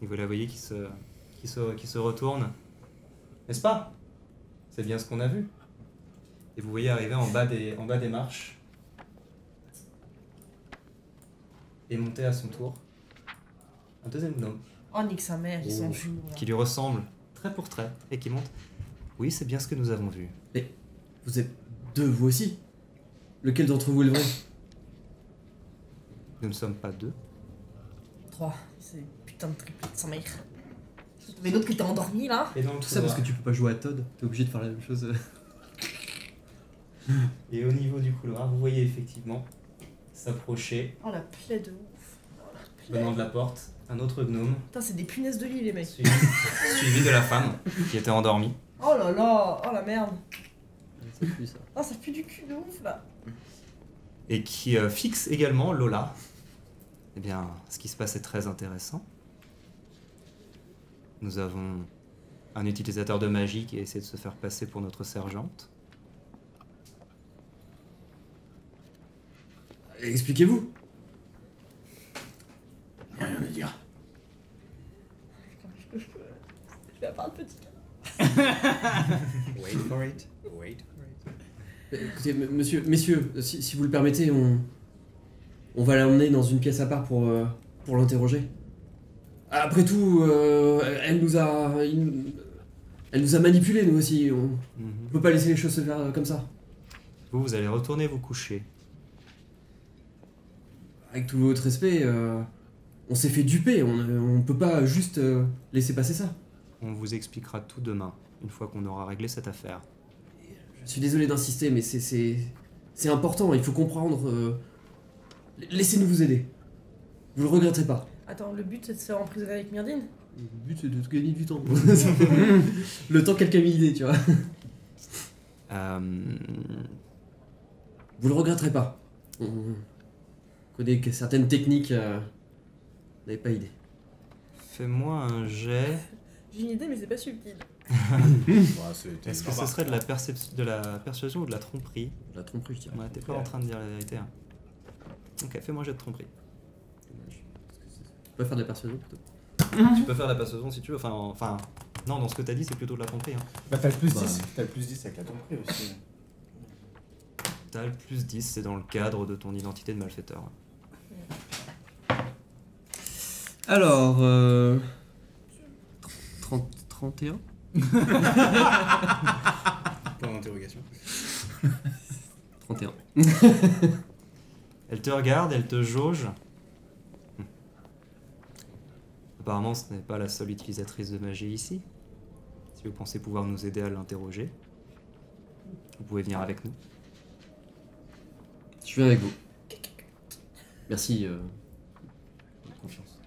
Et vous la voyez qui se retourne. N'est-ce pas? C'est bien ce qu'on a vu. Et vous voyez arriver en bas des marches. Et monter à son tour un deuxième gnome Oh, nique sa mère, ils sont jumeaux. là. qui lui ressemble trait pour trait et qui monte. Oui, c'est bien ce que nous avons vu. vous êtes 2 vous aussi. Lequel d'entre vous est le vrai? Nous ne sommes pas 2. 3, c'est putain de triplé de sa mère. Mais l'autre qui était endormi là. Et dans le Tout ça parce que tu peux pas jouer à Todd. T'es obligé de faire la même chose. Et au niveau du couloir, vous voyez effectivement s'approcher, Oh la plaie de ouf. Oh, la plaie. venant de la porte, un autre gnome, Putain, c'est des punaises de lit les mecs. suivi de la femme qui était endormie. Oh là là, oh la merde. Ça pue ça. Oh, ça pue du cul de ouf là. Et qui fixe également Lola. Eh bien, ce qui se passe est très intéressant. Nous avons un utilisateur de magie qui essaie de se faire passer pour notre sergente. Expliquez-vous. Rien à dire. Je vais avoir un petit cas. Wait for it. Wait for it. Écoutez, messieurs, si vous le permettez, on va l'emmener dans une pièce à part pour l'interroger. Après tout, elle nous a manipulés, nous aussi. On peut pas laisser les choses se faire comme ça. Vous allez retourner vous coucher. Avec tout votre respect, on s'est fait duper. On peut pas juste laisser passer ça. On vous expliquera tout demain, une fois qu'on aura réglé cette affaire. Je suis désolé d'insister, mais c'est important. Il faut comprendre. Laissez-nous vous aider. Vous le regretterez pas. Attends, le but c'est de se faire emprisonner avec Myrdine. Le but c'est de gagner du temps. Le temps que quelqu'un a mis l'idée, tu vois. Vous le regretterez pas. On connaît que certaines techniques. Vous n'avez pas idée. Fais-moi un jet. J'ai une idée, mais c'est pas subtil. Est-ce que ce serait de la persuasion ou de la tromperie? La tromperie, je dirais. Ouais, t'es pas en train de dire la vérité. Hein. Ok, fais-moi un jet de tromperie. Tu peux faire de la persuasion plutôt. Tu peux faire de la persuasion si tu veux. Enfin, non, dans ce que t'as dit, c'est plutôt de la tromperie. Hein. Bah t'as le plus 10, t'as le plus 10 avec la tromperie aussi. T'as le plus 10, c'est dans le cadre de ton identité de malfaiteur. Alors, 31 Point d'interrogation. 31. Elle te regarde, elle te jauge. Apparemment, ce n'est pas la seule utilisatrice de magie ici. Si vous pensez pouvoir nous aider à l'interroger, vous pouvez venir avec nous. Je viens avec vous. Merci. De confiance.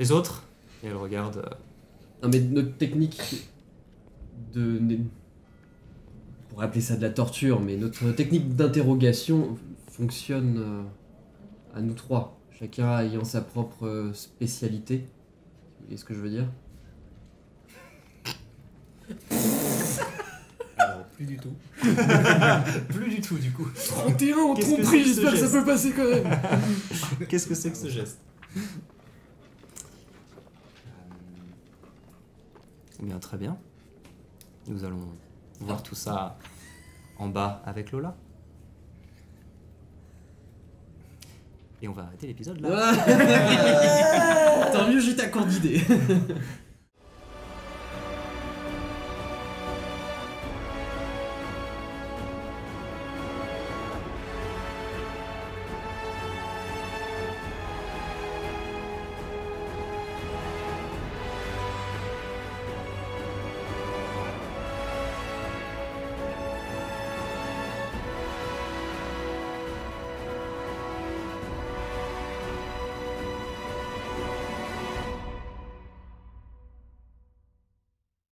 Les autres? Et elle regarde. Non mais notre technique de... On pourrait appeler ça de la torture, mais notre technique d'interrogation fonctionne à nous trois. Chacun ayant sa propre spécialité. Vous voyez ce que je veux dire? Alors, plus du tout. Plus du tout, du coup. 31 en Qu'est-ce que tromperie, c'est que ce j'espère que ça geste peut passer quand même. Qu'est-ce que c'est que ce geste? Eh bien, très bien. Nous allons voir tout ça en bas avec Lola. Et on va arrêter l'épisode là. Tant mieux, j'ai ta corde d'idée.